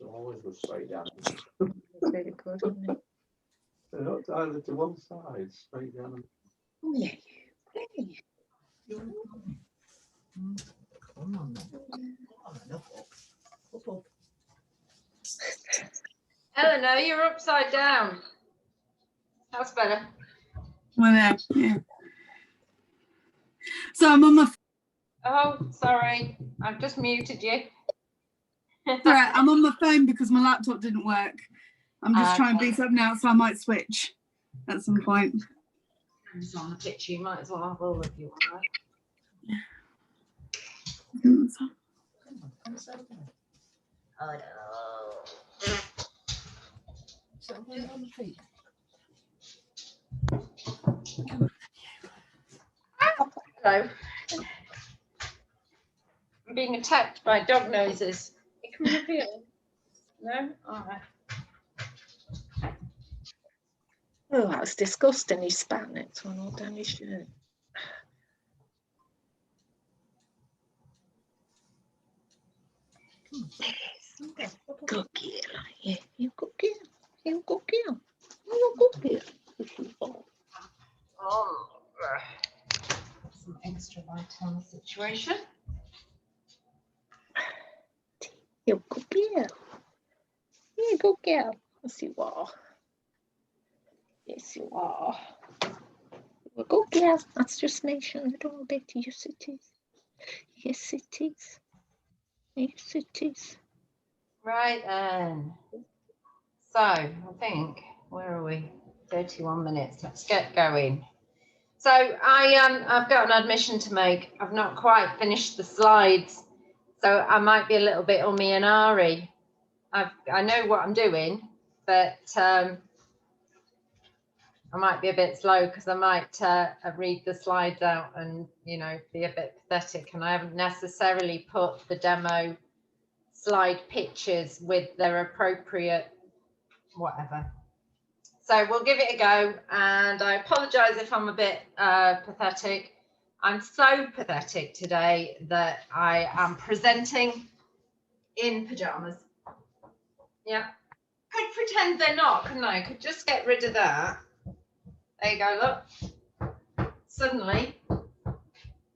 Always go straight down. Really good, isn't it? Not either to one side, straight down. Oh, yeah. Come on then. Come on then, up. Eleanor, you're upside down. That's better. Well, yeah. So I'm on my. Oh, sorry. I've just muted you. Sorry, I'm on my phone because my laptop didn't work. I'm just trying to Okay. do something else, so I might switch at some point. It's on the picture. You might as well have all of you. All right? Oh no. So on the feet. Hello. I'm being attacked by dog noses. You can reveal it. No? All right. Oh, that was disgusting. He spat next one all down his shirt. Good girl. Yeah, you good girl. You good girl. You good girl. Oh, some extra light on the situation. You good girl. You good girl. Yes, you are. Yes, you are. You're a good girl. That's just mentioned a little bit. Yes, it is. Yes, it is. Yes, it is. Right then. So I think, where are we? 31 minutes. Let's get going. So I've got an admission to make. I've not quite finished the slides, so I might be a little bit ummy and ahhry. I know what I'm doing, but I might be a bit slow because I might read the slides out and, you know, be a bit pathetic, and I haven't necessarily put the demo slide pictures with their appropriate whatever. So we'll give it a go, and I apologize if I'm a bit pathetic. I'm so pathetic today that I am presenting in pajamas. Yeah, could pretend they're not, couldn't I? Could just get rid of that. There you go, look. Suddenly,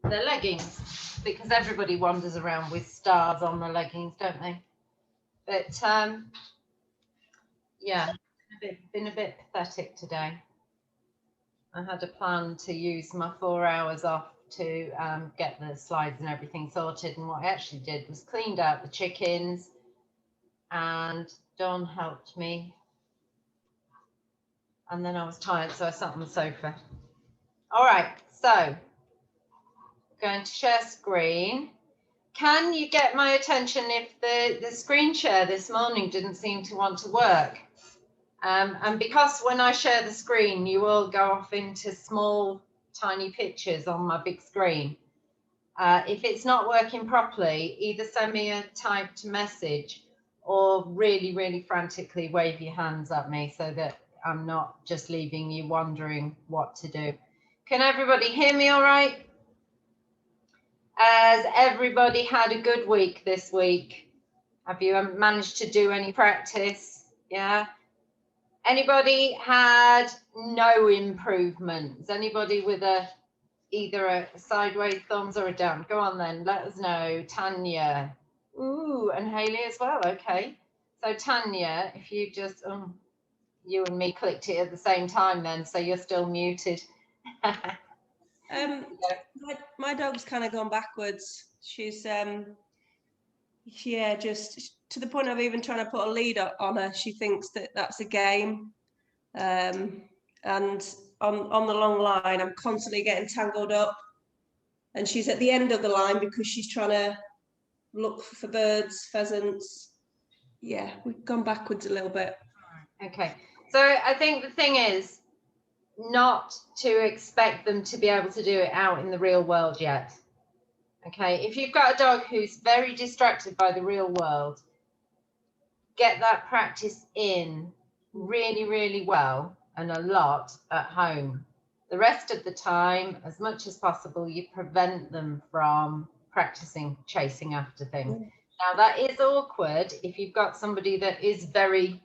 they're leggings, because everybody wanders around with stars on the leggings, don't they? But yeah, been a bit pathetic today. I had a plan to use my 4 hours off to get the slides and everything sorted, and what I actually did was cleaned out the chickens, and Dawn helped me, and then I was tired, so I sat on the sofa. All right, so going to share screen. Can you get my attention if the screen share this morning didn't seem to want to work? And because when I share the screen, you all go off into small, tiny pictures on my big screen. If it's not working properly, either send me a typed message or really, really frantically wave your hands at me so that I'm not just leaving you wondering what to do. Can everybody hear me all right? Has everybody had a good week this week? Have you managed to do any practice? Yeah. Anybody had no improvements? Anybody with either a sideways thumbs or a down? Go on then, let us know. Tanya. Ooh, and Hayley as well. Okay. So Tanya, if you just, you and me clicked it at the same time then, so you're still muted. My dog's kind of gone backwards. She's yeah, just to the point of even trying to put a lead on her. She thinks that that's a game, and on the long line I'm constantly getting tangled up, and she's at the end of the line because she's trying to look for birds, pheasants. Yeah, we've gone backwards a little bit. Okay, so I think the thing is, not to expect them to be able to do it out in the real world yet. Okay, if you've got a dog who's very distracted by the real world, get that practice in really, really well and a lot at home. The rest of the time, as much as possible, you prevent them from practicing chasing after things. Now, that is awkward if you've got somebody that is very,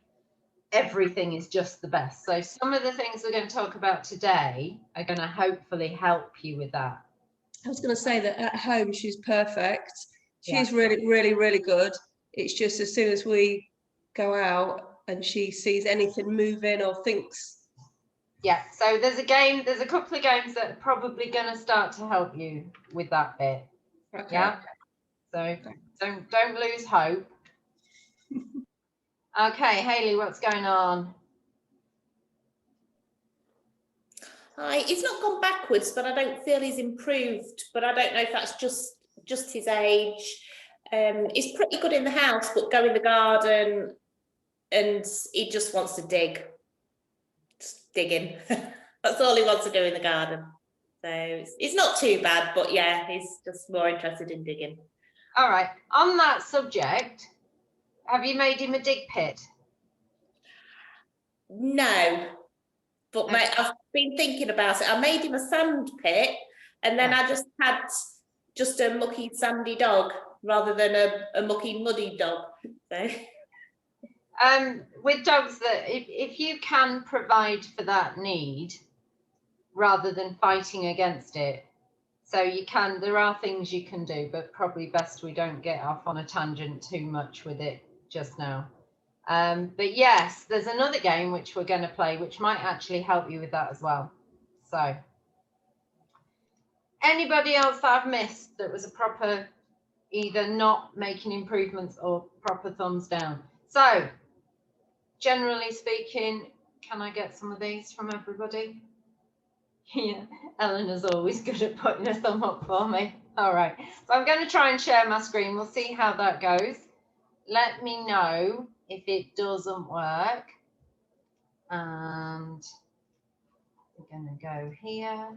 everything is just the best. So some of the things we're going to talk about today are going to hopefully help you with that. I was going to say that at home she's perfect. She's Yeah. really, really, really good. It's just as soon as we go out and she sees anything moving or thinks. Yeah, so there's a couple of games that are probably going to start to help you with that bit. Okay. Yeah. So don't lose hope. Okay, Hayley, what's going on? He's not gone backwards, but I don't feel he's improved. But I don't know if that's just his age. He's pretty good in the house, but go in the garden and he just wants to dig. Just digging. That's all he wants to do in the garden. So it's not too bad, but yeah, he's just more interested in digging. All right, on that subject, have you made him a dig pit? No, but Okay. I've been thinking about it. I made him a sand pit, and then I just had just a mucky sandy dog rather than a mucky muddy dog. So. With dogs, that if you can provide for that need rather than fighting against it, so you can, there are things you can do, but probably best we don't get off on a tangent too much with it just now. But yes, there's another game which we're going to play, which might actually help you with that as well. So anybody else that I've missed that was a proper, either not making improvements or proper thumbs down? So generally speaking, can I get some of these from everybody? Yeah, Eleanor's always good at putting a thumb up for me. All right, so I'm going to try and share my screen. We'll see how that goes. Let me know if it doesn't work. And we're going to go here.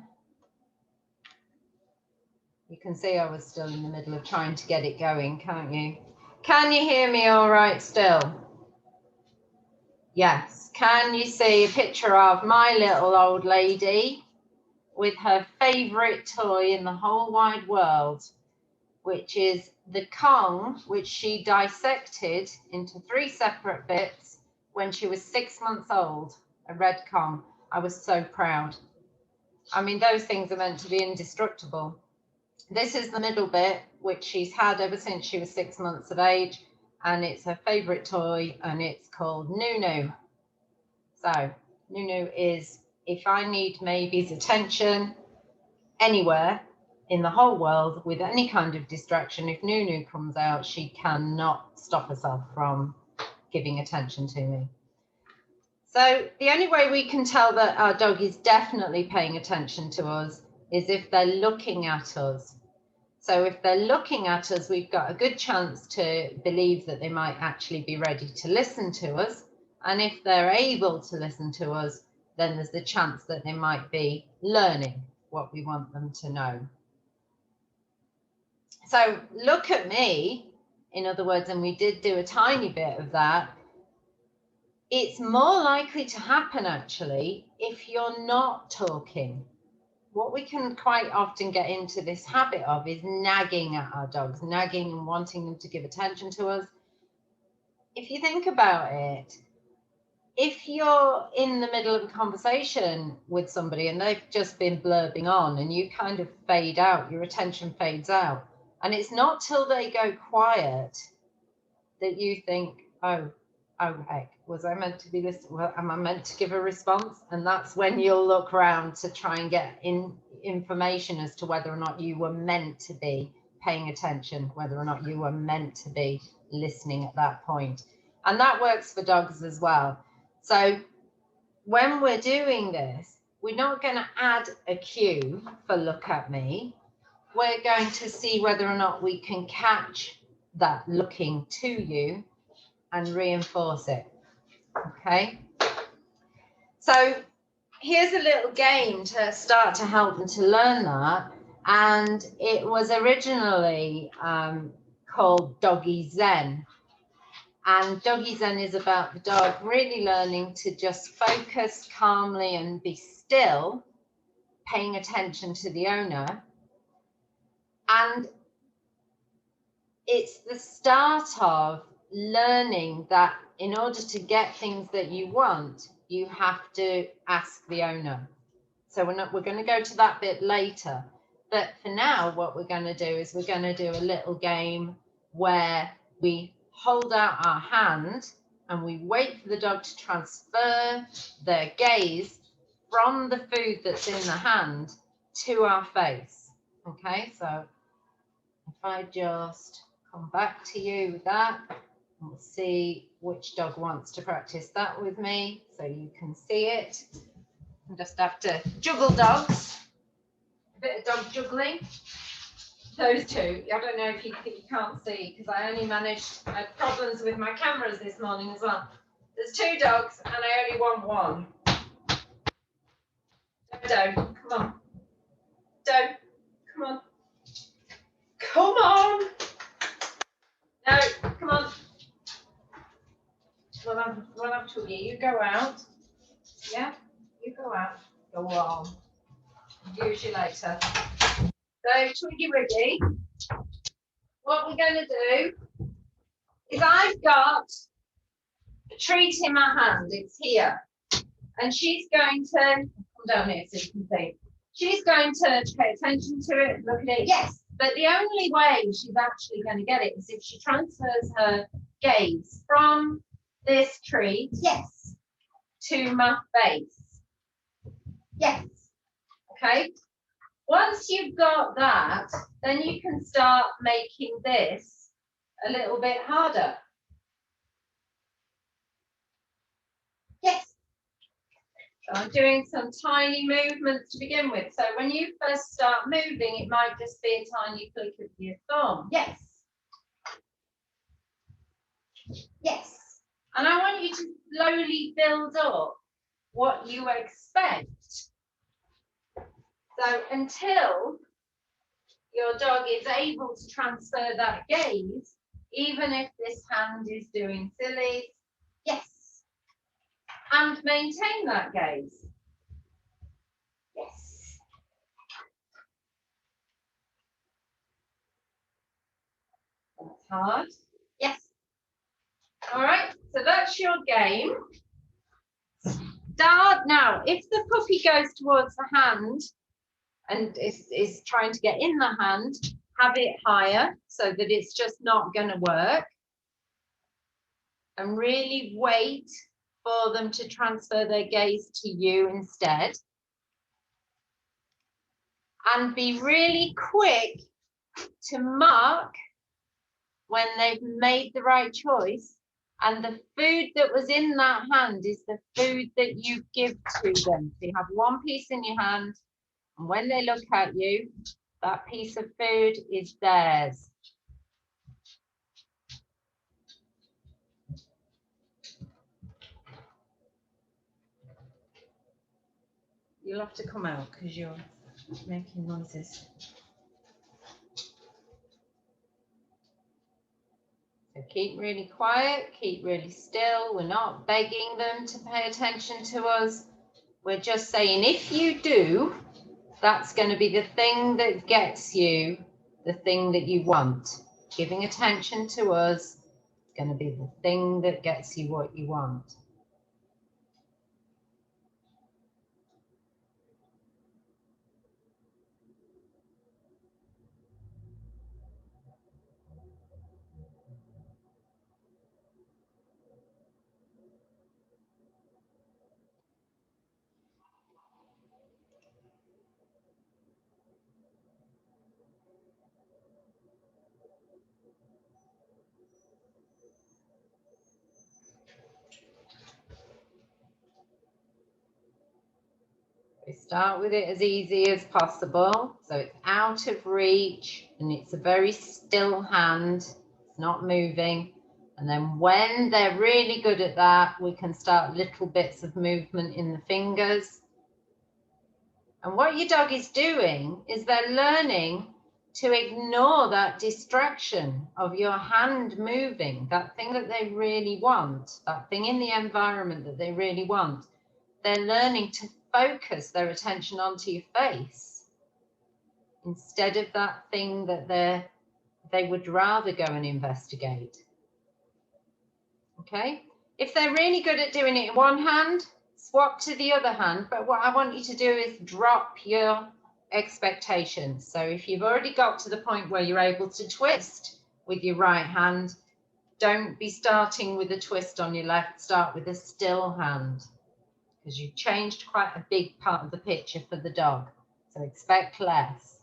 You can see I was still in the middle of trying to get it going, can't you? Can you hear me all right still? Yes. Can you see a picture of my little old lady with her favourite toy in the whole wide world, which is the Kong, which she dissected into 3 separate bits when she was 6 months old, a red Kong. I was so proud. I mean, those things are meant to be indestructible. This is the middle bit, which she's had ever since she was 6 months of age, and it's her favourite toy, and it's called Nunu. So Nunu is, if I need maybe's attention anywhere in the whole world with any kind of distraction, if Nunu comes out, she cannot stop herself from giving attention to me. So the only way we can tell that our dog is definitely paying attention to us is if they're looking at us. So if they're looking at us, we've got a good chance to believe that they might actually be ready to listen to us. And if they're able to listen to us, then there's the chance that they might be learning what we want them to know. So look at me, in other words, and we did do a tiny bit of that. It's more likely to happen actually if you're not talking. What we can quite often get into this habit of is nagging at our dogs, nagging and wanting them to give attention to us. If you think about it, if you're in the middle of a conversation with somebody and they've just been blurbing on and you kind of fade out, your attention fades out, and it's not till they go quiet that you think, oh heck, was I meant to be listening? Well, am I meant to give a response? And that's when you'll look around to try and get information as to whether or not you were meant to be paying attention, whether or not you were meant to be listening at that point. And that works for dogs as well. So when we're doing this, we're not going to add a cue for look at me. We're going to see whether or not we can catch that looking to you and reinforce it. Okay. So here's a little game to start to help them to learn that. And it was originally called Doggy Zen. And Doggy Zen is about the dog really learning to just focus calmly and be still, paying attention to the owner. And it's the start of learning that in order to get things that you want, you have to ask the owner. So we're going to go to that bit later. But for now, what we're going to do is we're going to do a little game where we hold out our hand and we wait for the dog to transfer their gaze from the food that's in the hand to our face. Okay, so if I just come back to you with that, and we'll see which dog wants to practice that with me so you can see it. I just have to juggle dogs, a bit of dog juggling. Those two, I don't know if you can't see because I only I had problems with my cameras this morning as well. There's two dogs and I only want one. Dodo, come on. Dodo, come on. Come on. No, come on. We'll have Twiggy. You go out. Yeah, you go out. Go on. Use you later. So, Twiggy Wiggy, what we're going to do is I've got a treat in my hand. It's here. And she's going to come down here so you can see. She's going to pay attention to it, look at it. Yes, but the only way she's actually going to get it is if she transfers her gaze from this treat, yes, to my face. Yes. Okay. Once you've got that, then you can start making this a little bit harder. Yes. So I'm doing some tiny movements to begin with. So when you first start moving, it might just be a tiny click of your thumb. Yes. Yes. And I want you to slowly build up what you expect. So until your dog is able to transfer that gaze, even if this hand is doing silly, yes, and maintain that gaze. Yes. That's hard. Yes. All right, so that's your game. Start now. If the puppy goes towards the hand, and is trying to get in the hand, have it higher so that it's just not going to work. And really wait for them to transfer their gaze to you instead. And be really quick to mark when they've made the right choice. And the food that was in that hand is the food that you give to them. So you have one piece in your hand. And when they look at you, that piece of food is theirs. You'll have to come out because you're making noises. So keep really quiet, keep really still. We're not begging them to pay attention to us. We're just saying, if you do, that's going to be the thing that gets you the thing that you want. Giving attention to us is going to be the thing that gets you what you want. We start with it as easy as possible, so it's out of reach and it's a very still hand, it's not moving. And then when they're really good at that, we can start little bits of movement in the fingers And what your dog is doing is they're learning to ignore that distraction of your hand moving, that thing that they really want, that thing in the environment that they really want. They're learning to focus their attention onto your face instead of that thing that they would rather go and investigate. Okay? If they're really good at doing it in one hand, swap to the other hand. But what I want you to do is drop your expectations. So if you've already got to the point where you're able to twist with your right hand, don't be starting with a twist on your left. Start with a still hand, because you've changed quite a big part of the picture for the dog. So expect less.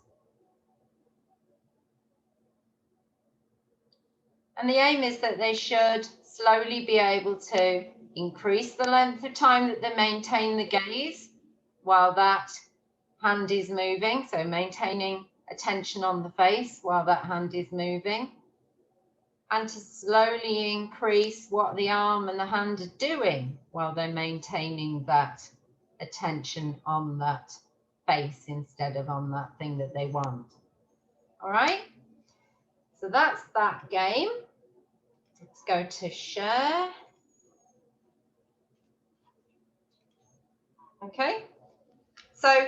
And the aim is that they should slowly be able to increase the length of time that they maintain the gaze while that hand is moving. So maintaining attention on the face while that hand is moving. And to slowly increase what the arm and the hand are doing while they're maintaining that attention on that face instead of on that thing that they want. All right, so that's that game. Let's go to share. Okay, so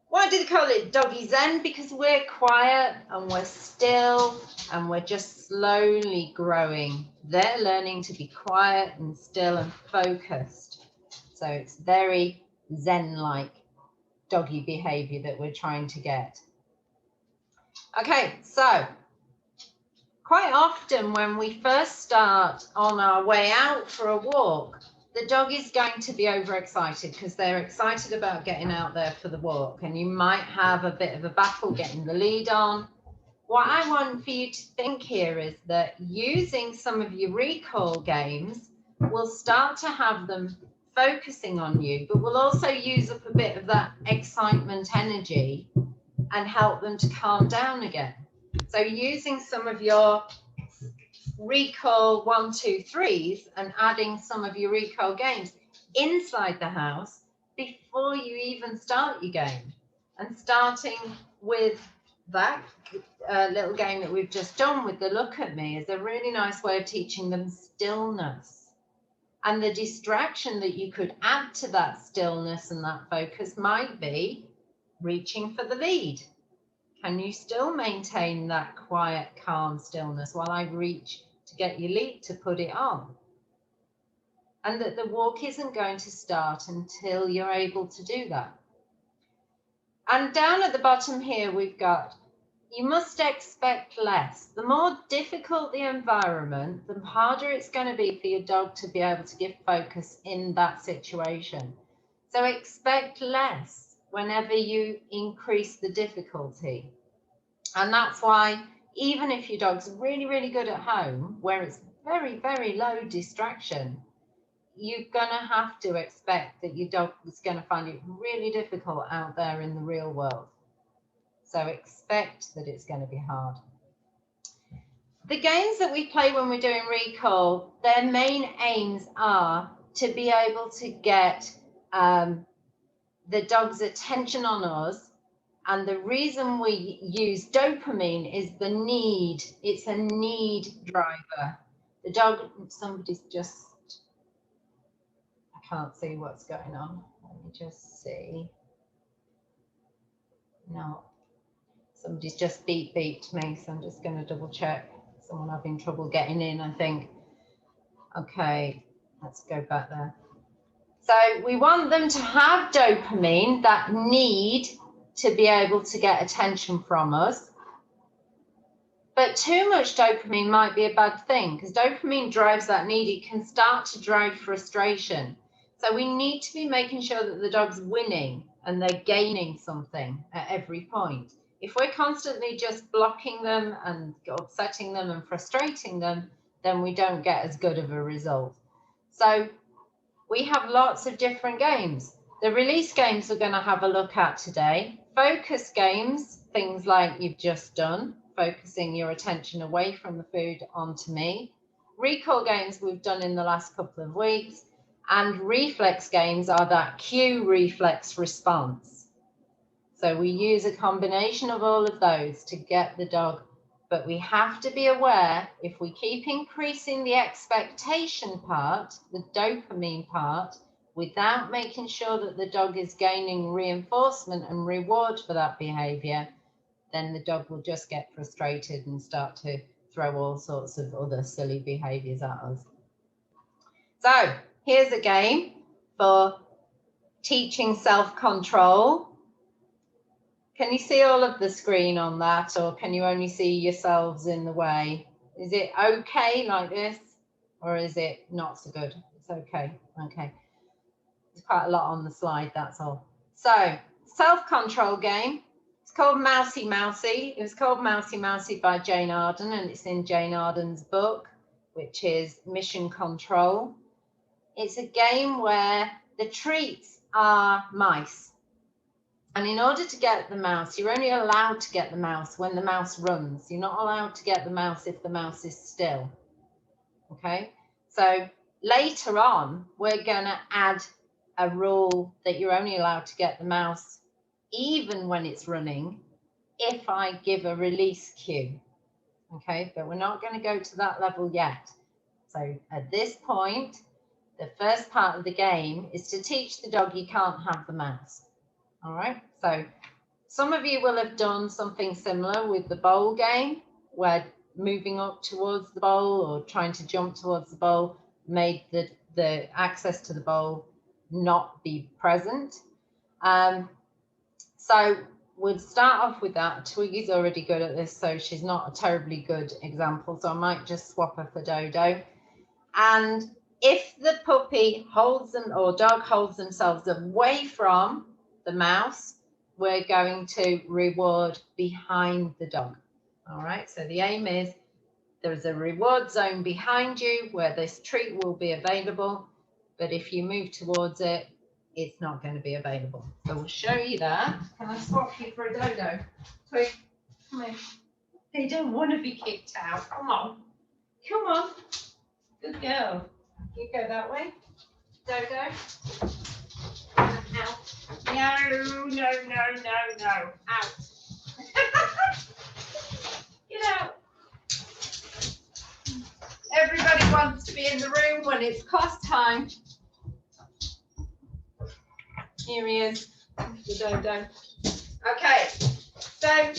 why did they call it Doggy Zen? Because we're quiet and we're still and we're just slowly growing. They're learning to be quiet and still and focused. So it's very Zen-like doggy behavior that we're trying to get. Okay, so quite often when we first start on our way out for a walk, the dog is going to be overexcited because they're excited about getting out there for the walk, and you might have a bit of a battle getting the lead on. What I want for you to think here is that using some of your recall games will start to have them focusing on you, but will also use up a bit of that excitement energy and help them to calm down again. So using some of your recall 1, 2, 3s and adding some of your recall games inside the house before you even start your game, and starting with that little game that we've just done with the look at me is a really nice way of teaching them stillness. And the distraction that you could add to that stillness and that focus might be reaching for the lead. Can you still maintain that quiet, calm stillness while I reach to get your lead to put it on? And that the walk isn't going to start until you're able to do that. And down at the bottom here, we've got, you must expect less. The more difficult the environment, the harder it's going to be for your dog to be able to give focus in that situation. So expect less whenever you increase the difficulty. And that's why even if your dog's really, really good at home, where it's very, very low distraction, you're going to have to expect that your dog is going to find it really difficult out there in the real world. So expect that it's going to be hard. The games that we play when we're doing recall, their main aims are to be able to get the dog's attention on us. And the reason we use dopamine is the need. It's a need driver. The dog, somebody's just, I can't see what's going on. Let me just see. No, somebody's just beeped me, so I'm just going to double check. Someone having trouble getting in, I think. Okay, let's go back there. So we want them to have dopamine, that need to be able to get attention from us. But too much dopamine might be a bad thing, because dopamine drives that need. It can start to drive frustration. So we need to be making sure that the dog's winning and they're gaining something at every point. If we're constantly just blocking them and upsetting them and frustrating them, then we don't get as good of a result. So we have lots of different games. The release games we're going to have a look at today. Focus games, things like you've just done, focusing your attention away from the food onto me. Recall games we've done in the last couple of weeks. And reflex games are that cue reflex response. So we use a combination of all of those to get the dog, but we have to be aware if we keep increasing the expectation part, the dopamine part, without making sure that the dog is gaining reinforcement and reward for that behavior, then the dog will just get frustrated and start to throw all sorts of other silly behaviors at us. So here's a game for teaching self-control. Can you see all of the screen on that, or can you only see yourselves in the way? Is it okay like this, or is it not so good? It's okay. Okay. There's quite a lot on the slide, that's all. So, self-control game. It's called Mousy Mousy. It was called Mousy Mousy by Jane Arden, and it's in Jane Arden's book, which is Mission Control. It's a game where the treats are mice. And in order to get the mouse, you're only allowed to get the mouse when the mouse runs. You're not allowed to get the mouse if the mouse is still. Okay? So later on, we're going to add a rule that you're only allowed to get the mouse even when it's running if I give a release cue. Okay? But we're not going to go to that level yet. So at this point, the first part of the game is to teach the dog you can't have the mouse. All right, so some of you will have done something similar with the bowl game, where moving up towards the bowl or trying to jump towards the bowl made the access to the bowl not be present. So we'll start off with that. Twiggy's already good at this, so she's not a terribly good example, so I might just swap her for Dodo. And if the puppy holds them or dog holds themselves away from the mouse, we're going to reward behind the dog. All right, so the aim is there's a reward zone behind you where this treat will be available, but if you move towards it, it's not going to be available. So we'll show you that. Can I swap you for a Dodo? Twig, come here. They don't want to be kicked out. Come on. Come on. Good girl. You go that way. Dodo. Out. No. Out. Get out. Everybody wants to be in the room when it's class time. Here he is, the Dodo. Okay, so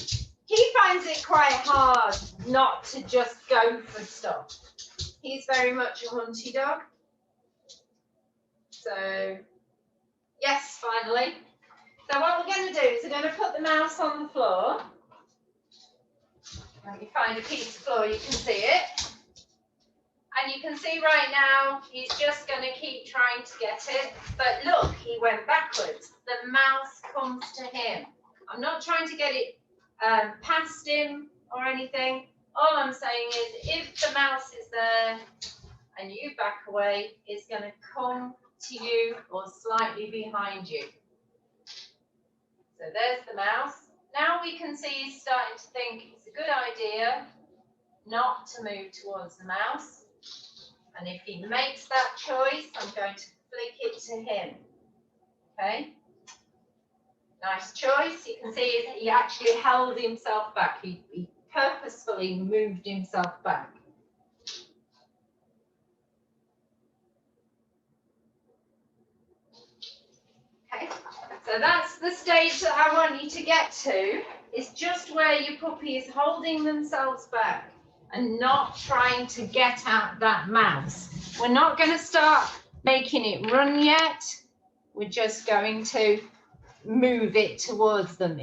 he finds it quite hard not to just go for stuff. He's very much a hunty dog. So, yes, finally. So what we're going to do is we're going to put the mouse on the floor. Let me find a piece of floor, you can see it. And you can see right now, he's just going to keep trying to get it. But look, he went backwards. The mouse comes to him. I'm not trying to get it past him or anything. All I'm saying is if the mouse is there and you back away, it's going to come to you or slightly behind you. So there's the mouse. Now we can see he's starting to think it's a good idea not to move towards the mouse. And if he makes that choice, I'm going to flick it to him. Okay? Nice choice. You can see he actually held himself back. He purposefully moved himself back. Okay, so that's the stage that I want you to get to. It's just where your puppy is holding themselves back and not trying to get at that mouse. We're not going to start making it run yet. We're just going to move it towards them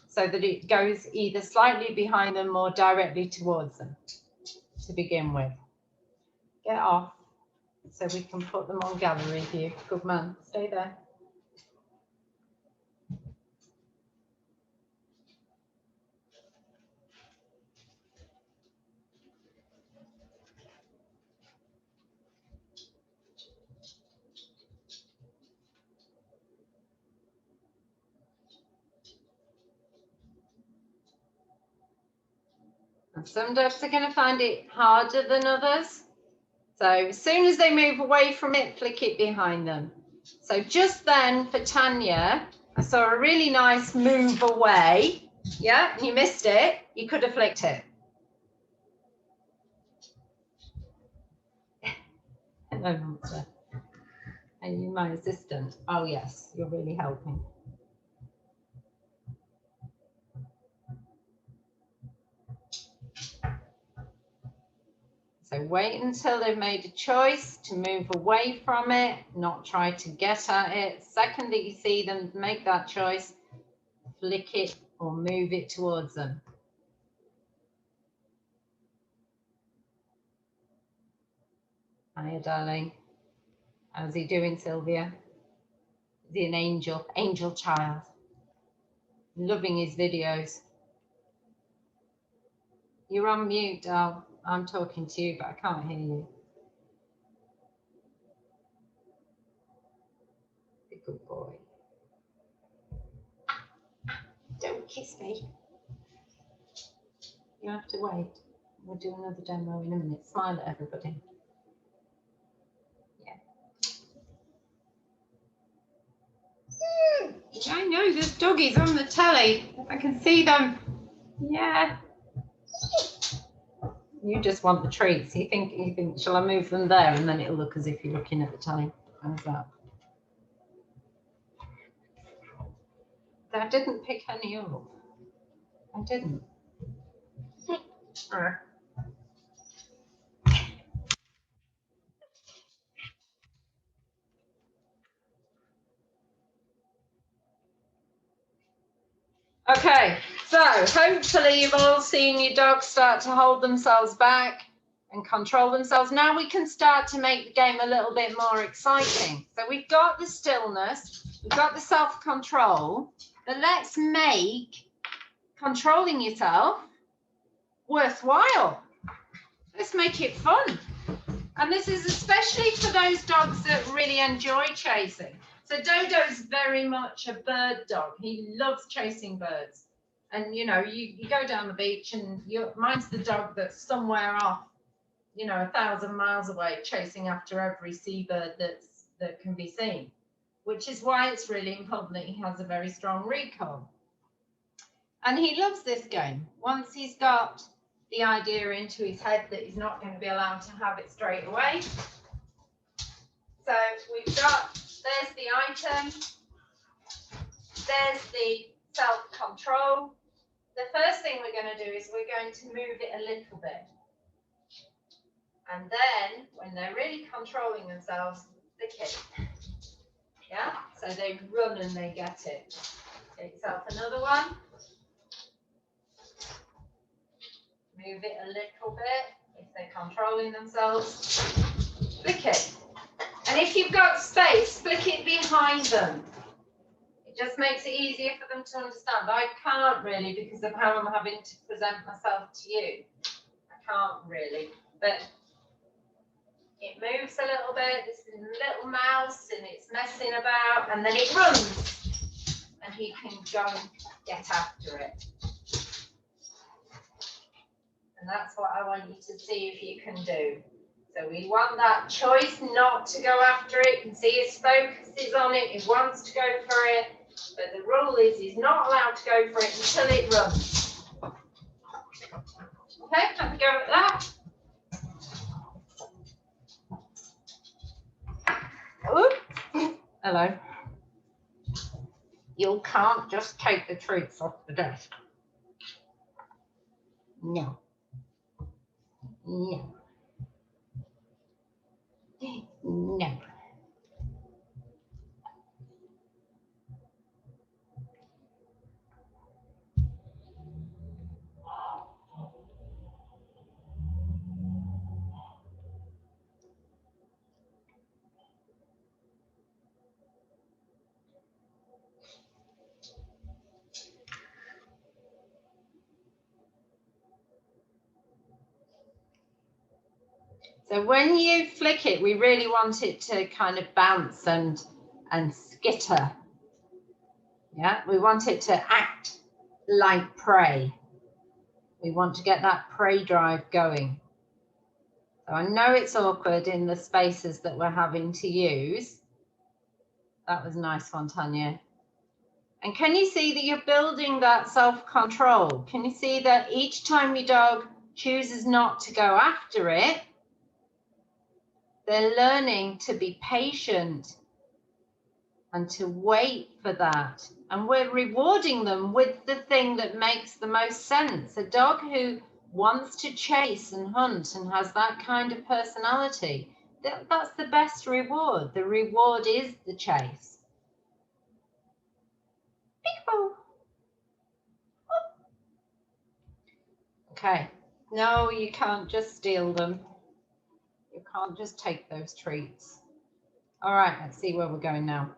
so that it goes either slightly behind them or directly towards them to begin with. Get off so we can put them on gallery view. Good man, stay there. Some dogs are going to find it harder than others. So as soon as they move away from it, flick it behind them. So just then for Tanya, I saw a really nice move away. Yeah, you missed it. You could have flicked it. Hello, monster. Are you my assistant? Oh, yes, you're really helping. So wait until they've made a choice to move away from it, not try to get at it. Second that you see them make that choice, flick it or move it towards them. Hiya, darling. How's he doing, Sylvia? Is he an angel? Angel child. Loving his videos. You're on mute, doll. I'm talking to you, but I can't hear you. Be a good boy. Don't kiss me. You have to wait. We'll do another demo in a minute. Smile at everybody. Yeah. I know there's doggies on the telly. I can see them. Yeah. You just want the treats. You think, shall I move them there? And then it'll look as if you're looking at the telly. How's that? I didn't pick any up. I didn't. Okay, so hopefully you've all seen your dogs start to hold themselves back and control themselves. Now we can start to make the game a little bit more exciting. So we've got the stillness, we've got the self-control, but let's make controlling yourself worthwhile. Let's make it fun. And this is especially for those dogs that really enjoy chasing. So Dodo's very much a bird dog. He loves chasing birds. And, you know, you go down the beach and mine's the dog that's somewhere off, you know, 1,000 miles away, chasing after every seabird that can be seen, which is why it's really important that he has a very strong recall. And he loves this game. Once he's got the idea into his head that he's not going to be allowed to have it straight away. So we've got, there's the item, there's the self-control. The first thing we're going to do is we're going to move it a little bit. And then when they're really controlling themselves, the kick. Yeah, so they run and they get it. Get yourself another one. Move it a little bit if they're controlling themselves. Flick it. And if you've got space, flick it behind them. It just makes it easier for them to understand. I can't really because of how I'm having to present myself to you. I can't really, but it moves a little bit. This is a little mouse and it's messing about and then it runs and he can go and get after it. And that's what I want you to see if you can do. So we want that choice not to go after it. You can see his focus is on it. He wants to go for it. But the rule is he's not allowed to go for it until it runs. Okay, have a go at that. Oops. Hello. You can't just take the treats off the desk. No. No. No. So when you flick it, we really want it to kind of bounce and skitter. Yeah, we want it to act like prey. We want to get that prey drive going. So I know it's awkward in the spaces that we're having to use. That was a nice one, Tanya. And can you see that you're building that self-control? Can you see that each time your dog chooses not to go after it, they're learning to be patient and to wait for that. And we're rewarding them with the thing that makes the most sense. A dog who wants to chase and hunt and has that kind of personality, that's the best reward. The reward is the chase. Peekaboo. Okay, no, you can't just steal them. You can't just take those treats. All right, let's see where we're going now.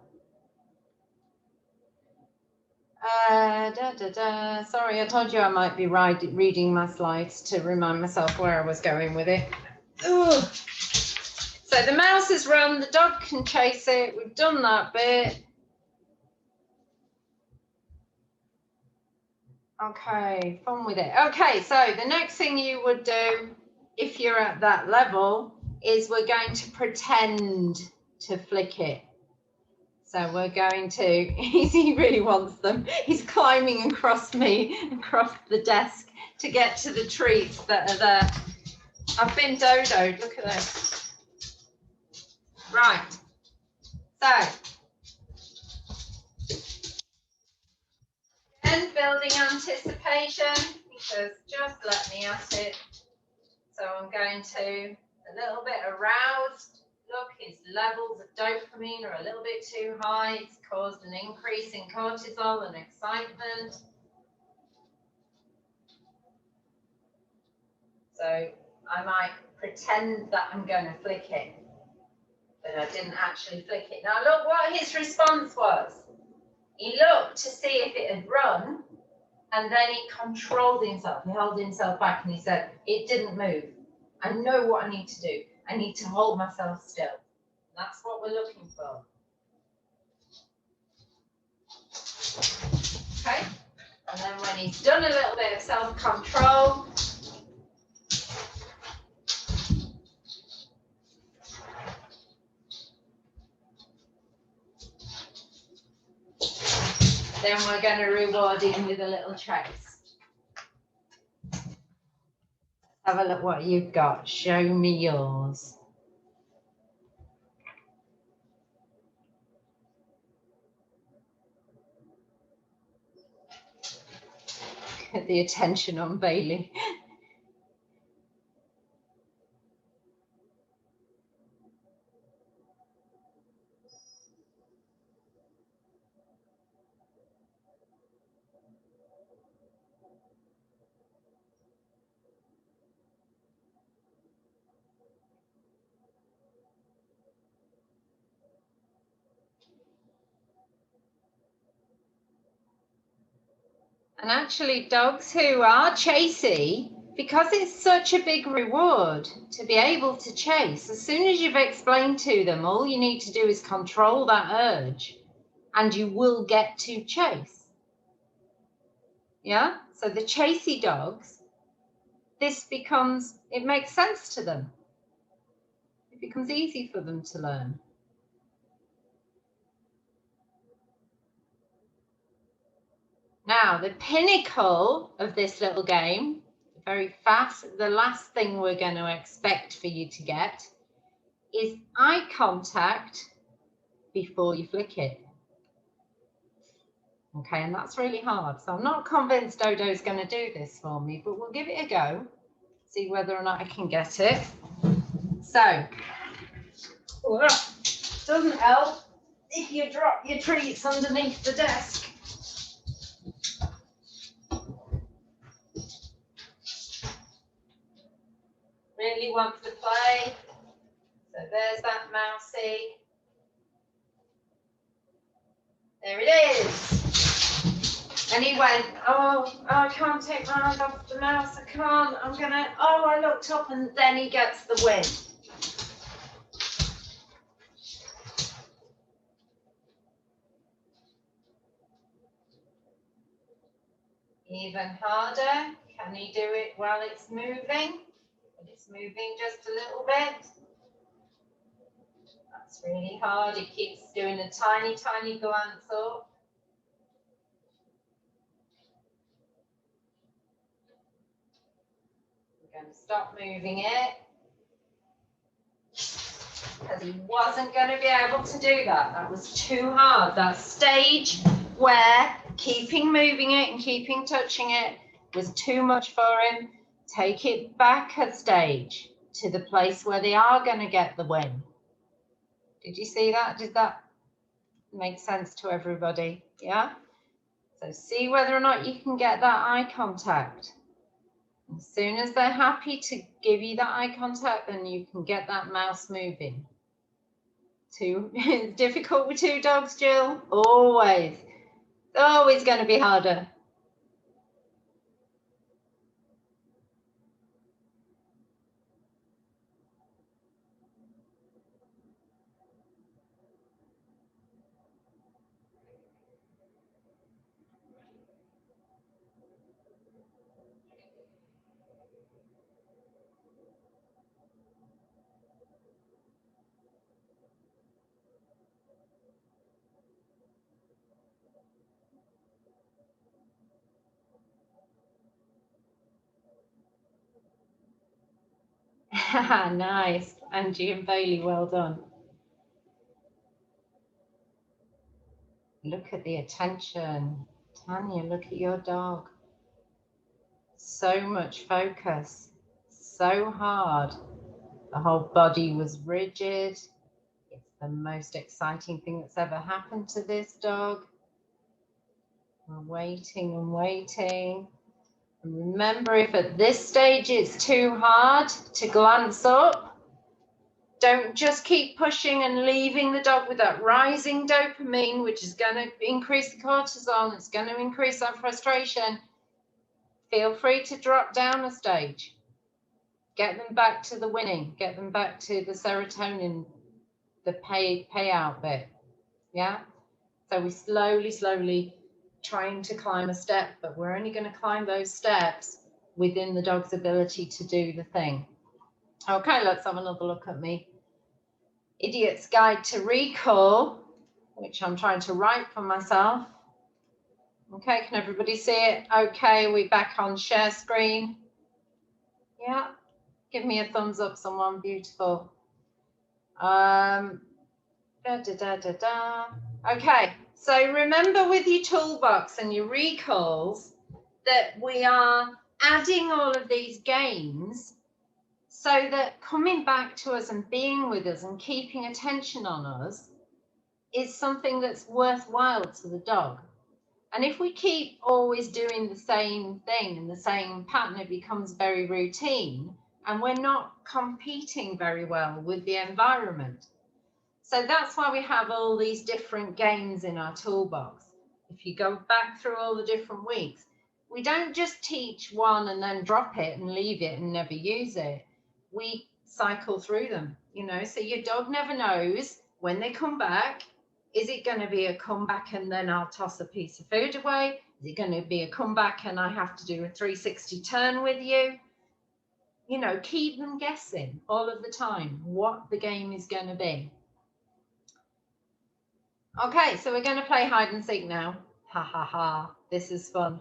Sorry, I told you I might be reading my slides to remind myself where I was going with it. Ugh. So the mouse has run, the dog can chase it. We've done that bit. Okay, fun with it. Okay, so the next thing you would do if you're at that level is we're going to pretend to flick it. So we're going to, he really wants them. He's climbing across me, across the desk to get to the treats that are there. I've been dodoed, look at this. Right, so. And building anticipation, he says, just let me at it. So I'm going to, a little bit aroused. Look, his levels of dopamine are a little bit too high. It's caused an increase in cortisol and excitement. So I might pretend that I'm going to flick it, but I didn't actually flick it. Now look what his response was. He looked to see if it had run, and then he controlled himself. He held himself back and he said, it didn't move. I know what I need to do. I need to hold myself still. That's what we're looking for. Okay. And then when he's done a little bit of self-control, then we're going to reward him with a little chase. Have a look what you've got. Show me yours. Get the attention on Bailey. And actually, dogs who are chasey, because it's such a big reward to be able to chase, as soon as you've explained to them, all you need to do is control that urge and you will get to chase. Yeah? So the chasey dogs, this becomes, it makes sense to them. It becomes easy for them to learn. Now, the pinnacle of this little game, very fast, the last thing we're going to expect for you to get is eye contact before you flick it. Okay, and that's really hard. So I'm not convinced Dodo's going to do this for me, but we'll give it a go, see whether or not I can get it. So, doesn't help if you drop your treats underneath the desk. Really wants to play. So there's that mousey. There it is. And he went, oh, I can't take my hand off the mouse. I can't. I'm going to, oh, I looked up, and then he gets the win. Even harder. Can he do it while it's moving? It's moving just a little bit. That's really hard. He keeps doing a tiny, tiny glance up. I'm going to stop moving it because he wasn't going to be able to do that. That was too hard. That stage where keeping moving it and keeping touching it was too much for him. Take it back a stage to the place where they are going to get the win. Did you see that? Did that make sense to everybody? Yeah? So see whether or not you can get that eye contact. As soon as they're happy to give you that eye contact, then you can get that mouse moving. It's difficult with two dogs, Jill. Always. It's always going to be harder. Nice. Angie and Bailey, well done. Look at the attention. Tanya, look at your dog. So much focus. So hard. The whole body was rigid. It's the most exciting thing that's ever happened to this dog. We're waiting and waiting. And remember, if at this stage it's too hard to glance up, don't just keep pushing and leaving the dog with that rising dopamine, which is going to increase the cortisol. It's going to increase that frustration. Feel free to drop down a stage. Get them back to the winning. Get them back to the serotonin, the payout bit. Yeah? So we slowly trying to climb a step, but we're only going to climb those steps within the dog's ability to do the thing. Okay, let's have another look at me. Idiot's Guide to Recall, which I'm trying to write for myself. Okay, can everybody see it? Okay, we're back on share screen. Yeah, give me a thumbs up, someone. Beautiful. Okay, so remember with your toolbox and your recalls that we are adding all of these games so that coming back to us and being with us and keeping attention on us is something that's worthwhile to the dog. And if we keep always doing the same thing and the same pattern, it becomes very routine and we're not competing very well with the environment. So that's why we have all these different games in our toolbox. If you go back through all the different weeks, we don't just teach one and then drop it and leave it and never use it. We cycle through them, you know, so your dog never knows when they come back. Is it going to be a comeback and then I'll toss a piece of food away? Is it going to be a comeback and I have to do a 360 turn with you? You know, keep them guessing all of the time what the game is going to be. Okay, so we're going to play hide and seek now. Ha ha ha, this is fun.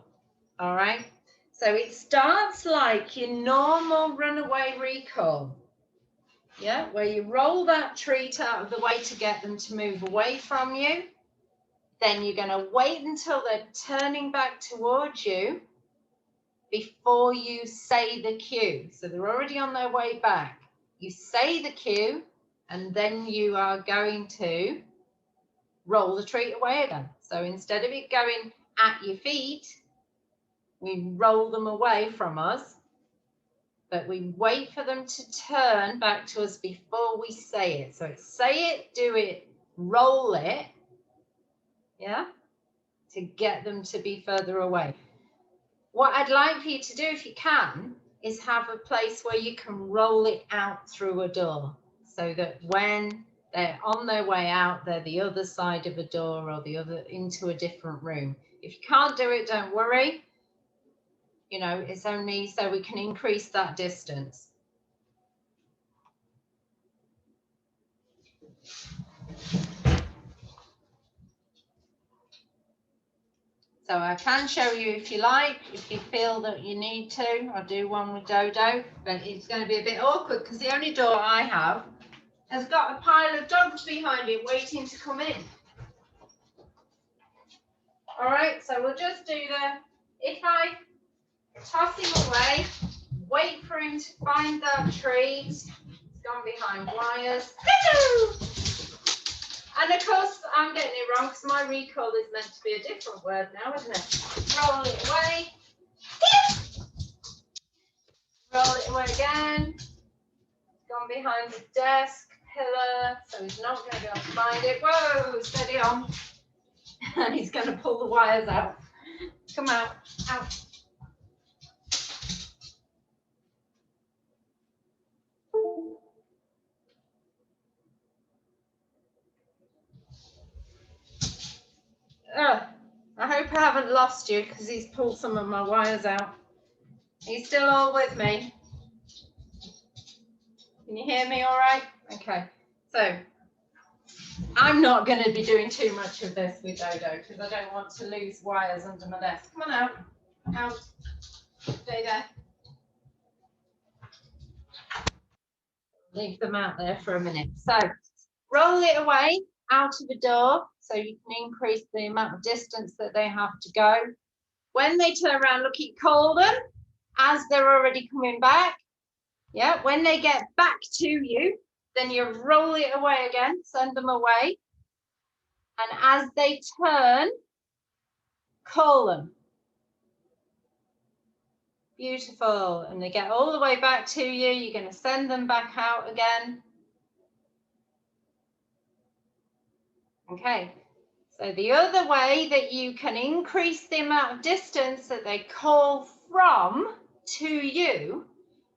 All right, so it starts like your normal runaway recall. Yeah, where you roll that treat out of the way to get them to move away from you. Then you're going to wait until they're turning back towards you before you say the cue. So they're already on their way back. You say the cue, and then you are going to roll the treat away again. So instead of it going at your feet, we roll them away from us, but we wait for them to turn back to us before we say it. So it's say it, do it, roll it, yeah, to get them to be further away. What I'd like for you to do, if you can, is have a place where you can roll it out through a door, so that when they're on their way out, they're the other side of a door or the other into a different room. If you can't do it, don't worry. You know, it's only so we can increase that distance. So I can show you if you like, if you feel that you need to. I'll do one with Dodo, but it's going to be a bit awkward because the only door I have has got a pile of dogs behind it waiting to come in. All right, so we'll just do if I toss him away, wait for him to find that tree. He's gone behind wires. And of course, I'm getting it wrong because my recall is meant to be a different word now, isn't it? Roll it away. Roll it away again. Gone behind the desk pillar, so he's not going to be able to find it. Whoa, steady on. And he's going to pull the wires out. Come out, out. I hope I haven't lost you because he's pulled some of my wires out. Are you still all with me? Can you hear me all right? Okay, so I'm not going to be doing too much of this with Dodo because I don't want to lose wires under my desk. Come on out, out, stay there. Leave them out there for a minute. So roll it away out of the door so you can increase the amount of distance that they have to go. When they turn around, look, you call them as they're already coming back. Yeah, when they get back to you, then you roll it away again, send them away. And as they turn, call them. Beautiful. And they get all the way back to you. You're going to send them back out again. Okay. So the other way that you can increase the amount of distance that they call from to you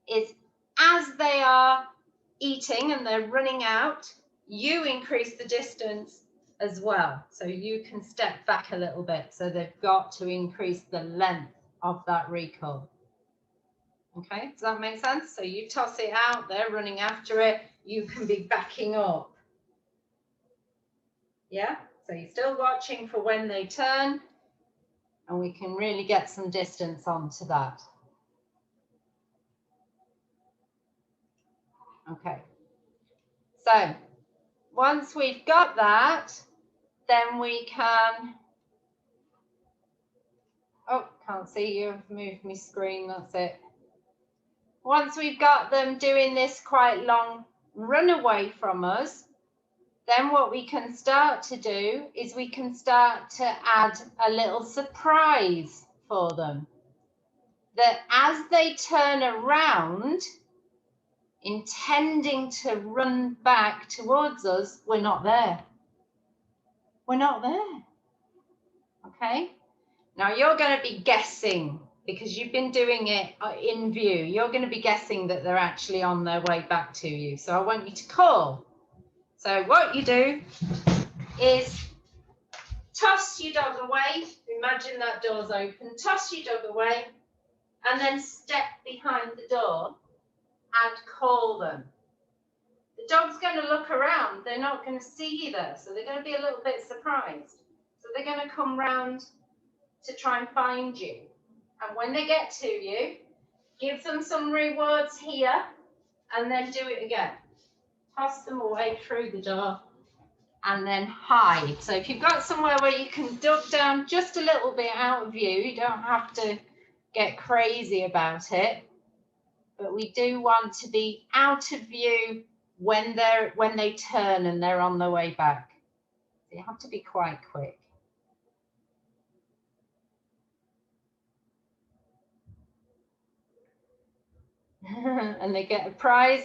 is as they are eating and they're running out, you increase the distance as well. So you can step back a little bit. So they've got to increase the length of that recall. Okay, does that make sense? So you toss it out, they're running after it, you can be backing up. Yeah, so you're still watching for when they turn, and we can really get some distance onto that. Okay, so once we've got that, then we can, oh, can't see you, I've moved my screen, that's it. Once we've got them doing this quite long run away from us, then what we can start to do is we can start to add a little surprise for them. That as they turn around, intending to run back towards us, we're not there. We're not there. Okay? Now you're going to be guessing because you've been doing it in view. You're going to be guessing that they're actually on their way back to you. So I want you to call. So what you do is toss your dog away. Imagine that door's open. Toss your dog away and then step behind the door and call them. The dog's going to look around. They're not going to see you there. So they're going to be a little bit surprised. So they're going to come round to try and find you. And when they get to you, give them some rewards here and then do it again. Toss them away through the door and then hide. So if you've got somewhere where you can duck down just a little bit out of view, you don't have to get crazy about it. But we do want to be out of view when they turn and they're on their way back. So you have to be quite quick. And they get a prize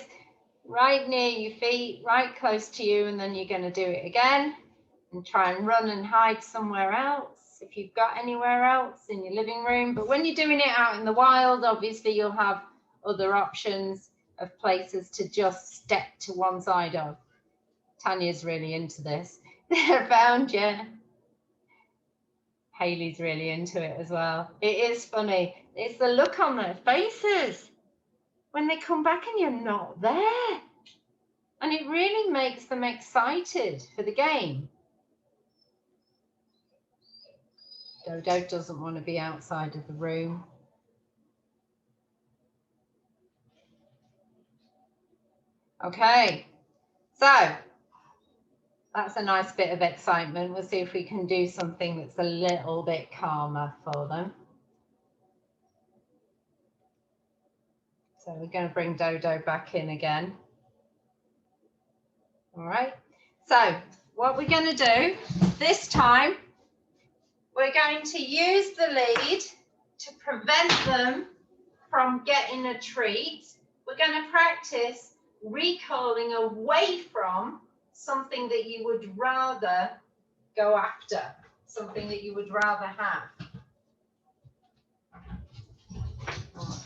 right near your feet, right close to you, and then you're going to do it again and try and run and hide somewhere else if you've got anywhere else in your living room. But when you're doing it out in the wild, obviously you'll have other options of places to just step to one side of. Tanya's really into this. They found you. Hayley's really into it as well. It is funny. It's the look on their faces when they come back and you're not there. And it really makes them excited for the game. Dodo doesn't want to be outside of the room. Okay, so that's a nice bit of excitement. We'll see if we can do something that's a little bit calmer for them. So we're going to bring Dodo back in again. All right, so what we're going to do this time, we're going to use the lead to prevent them from getting a treat. We're going to practice recalling away from something that you would rather go after, something that you would rather have.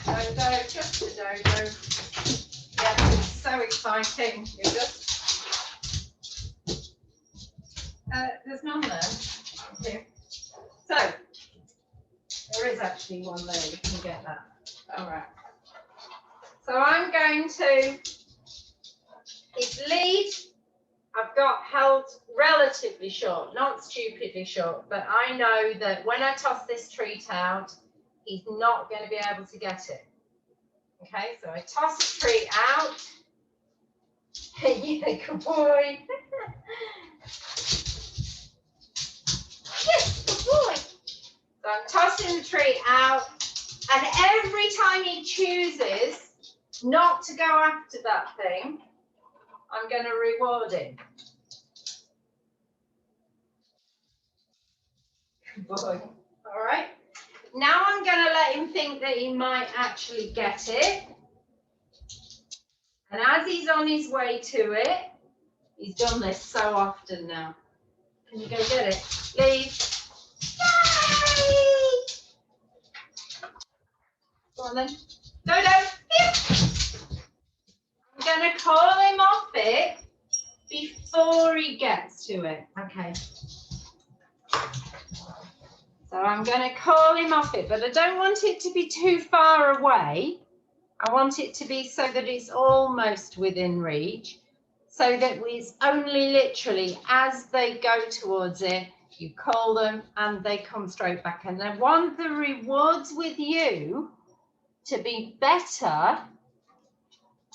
Dodo, just a Dodo. Yeah, it's so exciting. You're just there's none there. Okay. So there is actually one there. You can get that. All right. So I'm going to. Its lead I've got held relatively short, not stupidly short, but I know that when I toss this treat out, he's not going to be able to get it. Okay, so I toss the treat out. Yeah, good boy. Yes, good boy. So I'm tossing the treat out, and every time he chooses not to go after that thing, I'm going to reward him. Good boy. All right. Now I'm going to let him think that he might actually get it. And as he's on his way to it, he's done this so often now. Can you go get it? Leave. Yay! Go on then. Dodo. Here. I'm going to call him off it before he gets to it. Okay. So I'm going to call him off it, but I don't want it to be too far away. I want it to be so that it's almost within reach, so that it's only literally as they go towards it, you call them and they come straight back. And I want the rewards with you to be better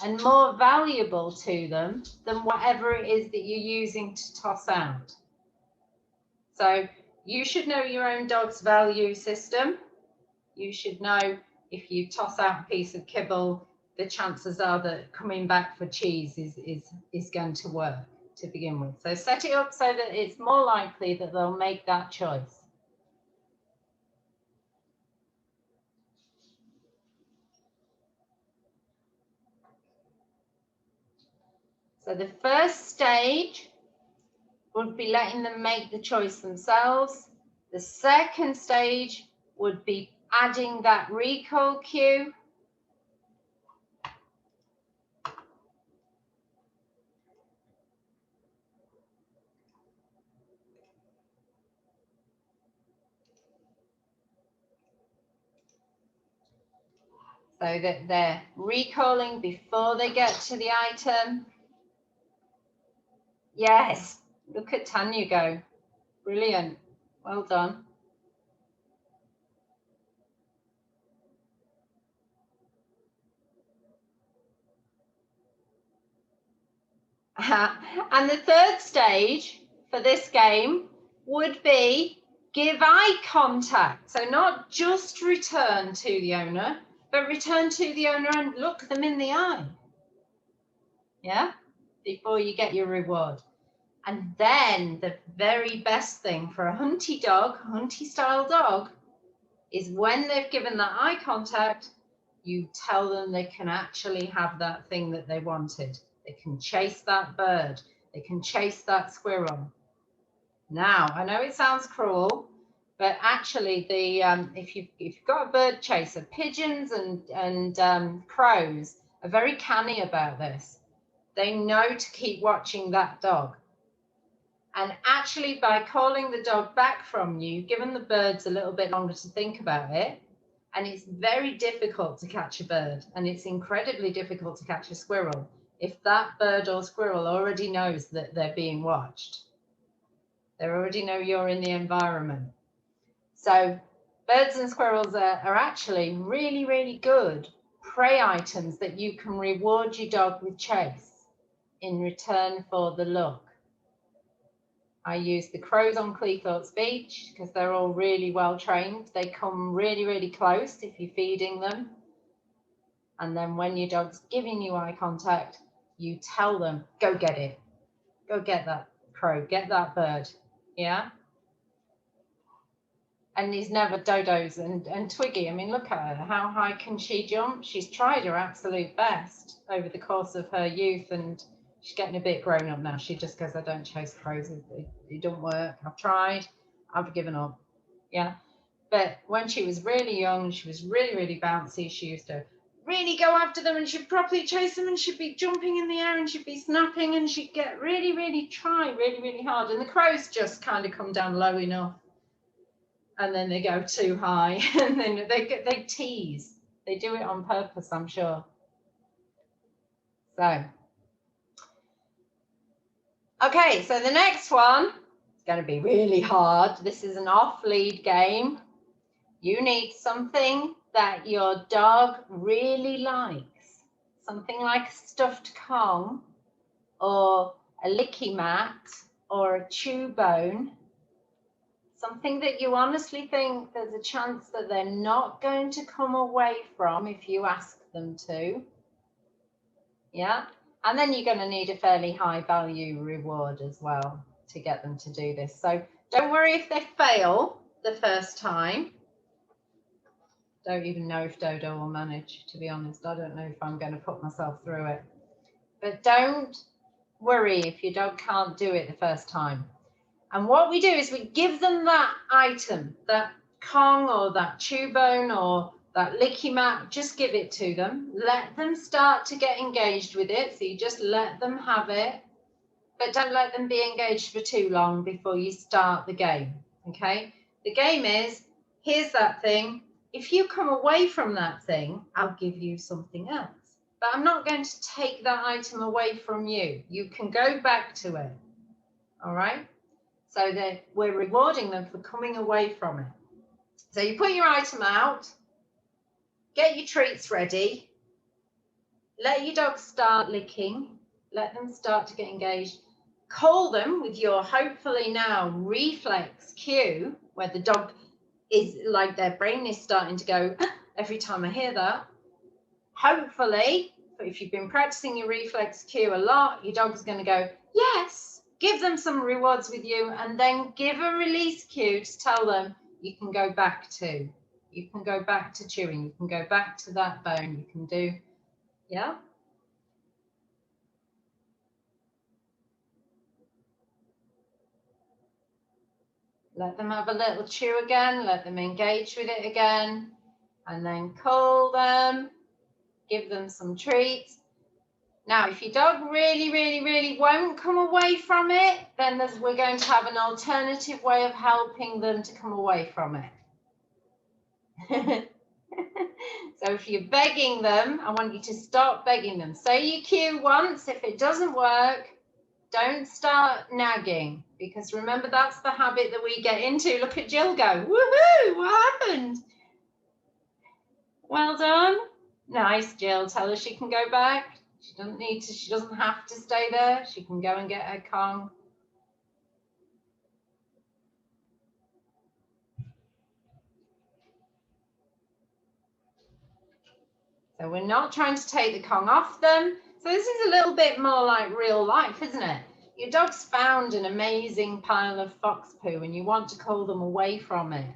and more valuable to them than whatever it is that you're using to toss out. So you should know your own dog's value system. You should know if you toss out a piece of kibble, the chances are that coming back for cheese is going to work to begin with. So set it up so that it's more likely that they'll make that choice. So the first stage would be letting them make the choice themselves. The second stage would be adding that recall cue. So that they're recalling before they get to the item. Yes, look at Tanya go. Brilliant. Well done. And the third stage for this game would be give eye contact. So not just return to the owner, but return to the owner and look them in the eye. Yeah, before you get your reward. And then the very best thing for a hunty dog, hunty style dog, is when they've given that eye contact, you tell them they can actually have that thing that they wanted. They can chase that bird. They can chase that squirrel. Now, I know it sounds cruel, but actually, if you've got a bird chaser, pigeons and crows are very canny about this. They know to keep watching that dog. And actually, by calling the dog back from you, given the birds a little bit longer to think about it, and it's very difficult to catch a bird, and it's incredibly difficult to catch a squirrel if that bird or squirrel already knows that they're being watched. They already know you're in the environment. So birds and squirrels are actually really, really good prey items that you can reward your dog with chase in return for the look. I use the crows on Cleethorpes Beach because they're all really well trained. They come really, really close if you're feeding them. And then when your dog's giving you eye contact, you tell them, go get it. Go get that crow, get that bird. Yeah. And these never Dodos and Twiggy. I mean, look at her. How high can she jump? She's tried her absolute best over the course of her youth, and she's getting a bit grown up now. She just goes, I don't chase crows. It don't work. I've tried. I've given up. Yeah. But when she was really young, she was really, really bouncy. She used to really go after them, and she'd properly chase them, and she'd be jumping in the air, and she'd be snapping, and she'd get really, really try really, really hard. And the crows just kind of come down low enough. And then they go too high, and then they tease. They do it on purpose, I'm sure. So, okay, so the next one is going to be really hard. This is an off-lead game. You need something that your dog really likes. Something like a stuffed Kong, or a licky mat, or a chew bone. Something that you honestly think there's a chance that they're not going to come away from if you ask them to. Yeah. And then you're going to need a fairly high value reward as well to get them to do this. So don't worry if they fail the first time. Don't even know if Dodo will manage, to be honest. I don't know if I'm going to put myself through it. But don't worry if your dog can't do it the first time. And what we do is we give them that item, that Kong or that chew bone or that licky mat, just give it to them. Let them start to get engaged with it. So you just let them have it, but don't let them be engaged for too long before you start the game, okay? The game is, here's that thing. If you come away from that thing, I'll give you something else. But I'm not going to take that item away from you. You can go back to it, all right? So that we're rewarding them for coming away from it. So you put your item out, get your treats ready, let your dog start licking, let them start to get engaged, call them with your hopefully now reflex cue, where the dog is like their brain is starting to go every time I hear that. Hopefully, if you've been practicing your reflex cue a lot, your dog's going to go, yes. Give them some rewards with you, and then give a release cue to tell them you can go back to. You can go back to chewing. You can go back to that bone. You can do, yeah? Let them have a little chew again. Let them engage with it again. And then call them. Give them some treats. Now, if your dog really, really, really won't come away from it, then we're going to have an alternative way of helping them to come away from it. So if you're begging them, I want you to stop begging them. Say your cue once. If it doesn't work, don't start nagging, because remember, that's the habit that we get into. Look at Jill go, woohoo, what happened? Well done. Nice, Jill. Tell her she can go back. She doesn't need to, she doesn't have to stay there. She can go and get her Kong. So we're not trying to take the Kong off them. So this is a little bit more like real life, isn't it? Your dog's found an amazing pile of fox poo and you want to call them away from it.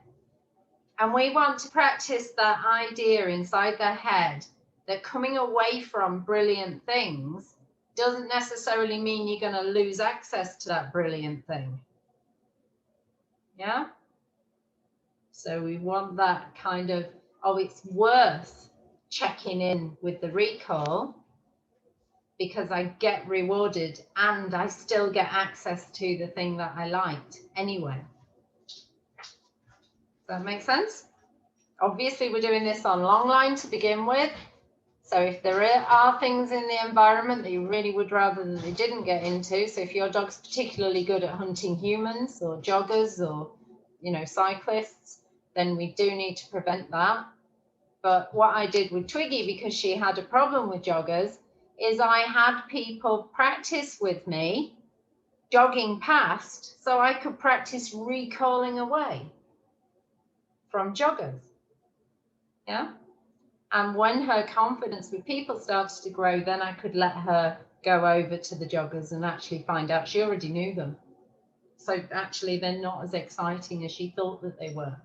And we want to practice that idea inside their head that coming away from brilliant things doesn't necessarily mean you're going to lose access to that brilliant thing. Yeah? So we want that kind of, oh, it's worth checking in with the recall because I get rewarded and I still get access to the thing that I liked anyway. Does that make sense? Obviously, we're doing this on long line to begin with. So if there are things in the environment that you really would rather that they didn't get into, so if your dog's particularly good at hunting humans or joggers or, you know, cyclists, then we do need to prevent that. But what I did with Twiggy, because she had a problem with joggers, is I had people practice with me jogging past so I could practice recalling away from joggers. Yeah. And when her confidence with people started to grow, then I could let her go over to the joggers and actually find out she already knew them. So actually they're not as exciting as she thought that they were.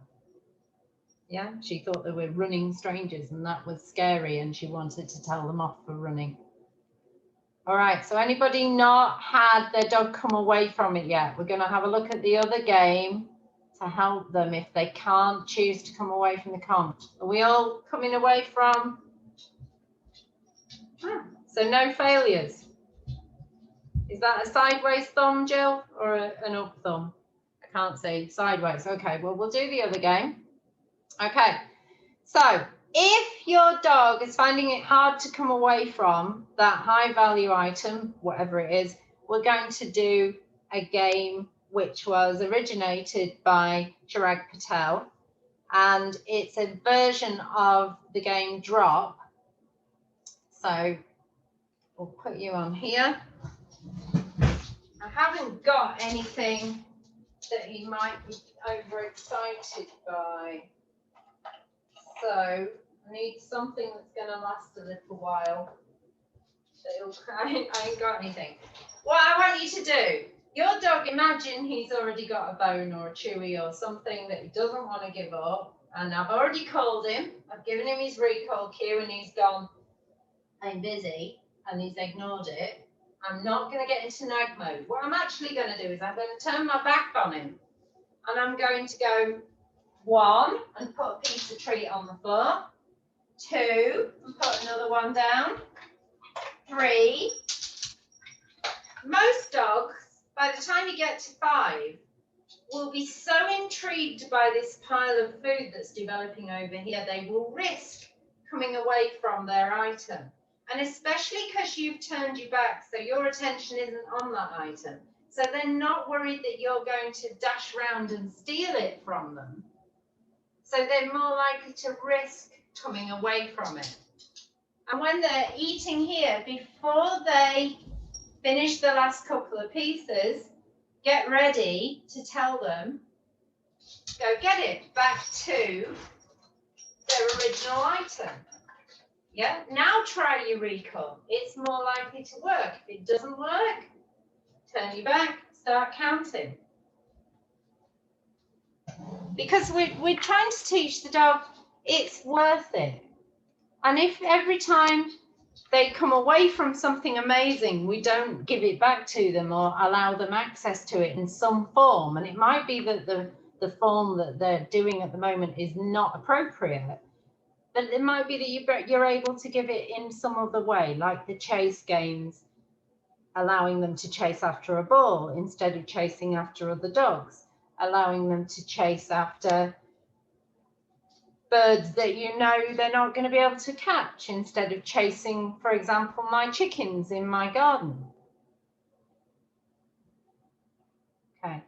Yeah, she thought they were running strangers and that was scary and she wanted to tell them off for running. All right, so anybody not had their dog come away from it yet? We're going to have a look at the other game to help them if they can't choose to come away from the comp. Are we all coming away from? So no failures. Is that a sideways thumb, Jill, or an up thumb? I can't see. Sideways. Okay, well, we'll do the other game. Okay, so if your dog is finding it hard to come away from that high value item, whatever it is, we're going to do a game which was originated by Chirag Patel, and it's a version of the game Drop. So we'll put you on here. I haven't got anything that he might be overexcited by. So I need something that's going to last a little while. I ain't got anything. What I want you to do, your dog, imagine he's already got a bone or a chewy or something that he doesn't want to give up. And I've already called him. I've given him his recall cue and he's gone, I'm busy, and he's ignored it. I'm not going to get into nag mode. What I'm actually going to do is I'm going to turn my back on him and I'm going to go 1 and put a piece of treat on the floor, 2 and put another one down, 3. Most dogs, by the time you get to 5, will be so intrigued by this pile of food that's developing over here, they will risk coming away from their item. And especially because you've turned your back, so your attention isn't on that item. So they're not worried that you're going to dash round and steal it from them. So they're more likely to risk coming away from it. And when they're eating here, before they finish the last couple of pieces, get ready to tell them, go get it back to their original item. Yeah, now try your recall. It's more likely to work. If it doesn't work, turn your back, start counting. Because we're trying to teach the dog it's worth it. And if every time they come away from something amazing, we don't give it back to them or allow them access to it in some form, and it might be that the form that they're doing at the moment is not appropriate, but it might be that you're able to give it in some other way, like the chase games, allowing them to chase after a ball instead of chasing after other dogs, allowing them to chase after birds that you know they're not going to be able to catch instead of chasing, for example, my chickens in my garden. Okay.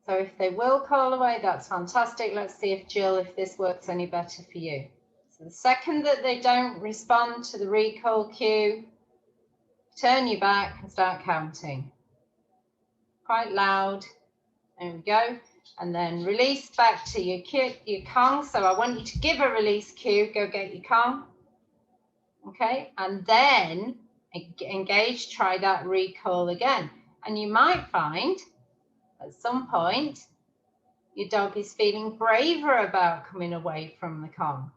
So if they will call away, that's fantastic. Let's see if Jill, if this works any better for you. So the second that they don't respond to the recall cue, turn your back and start counting. Quite loud. There we go. And then release back to your Kong. So I want you to give a release cue. Go get your Kong. Okay. And then engage, try that recall again. And you might find at some point your dog is feeling braver about coming away from the Kong.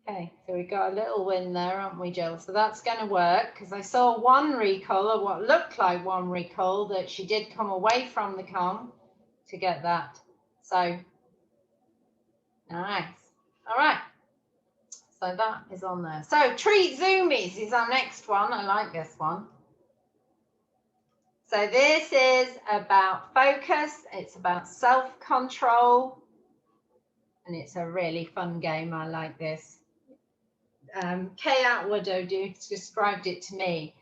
Okay, so we got a little win there, haven't we, Jill? So that's going to work because I saw one recall, or what looked like one recall, that she did come away from the Kong to get that. So, nice. All right. So that is on there. So treat zoomies is our next one. I like this one. So this is about focus, it's about self-control, and it's a really fun game. I like this. Kay Atwood described it to me.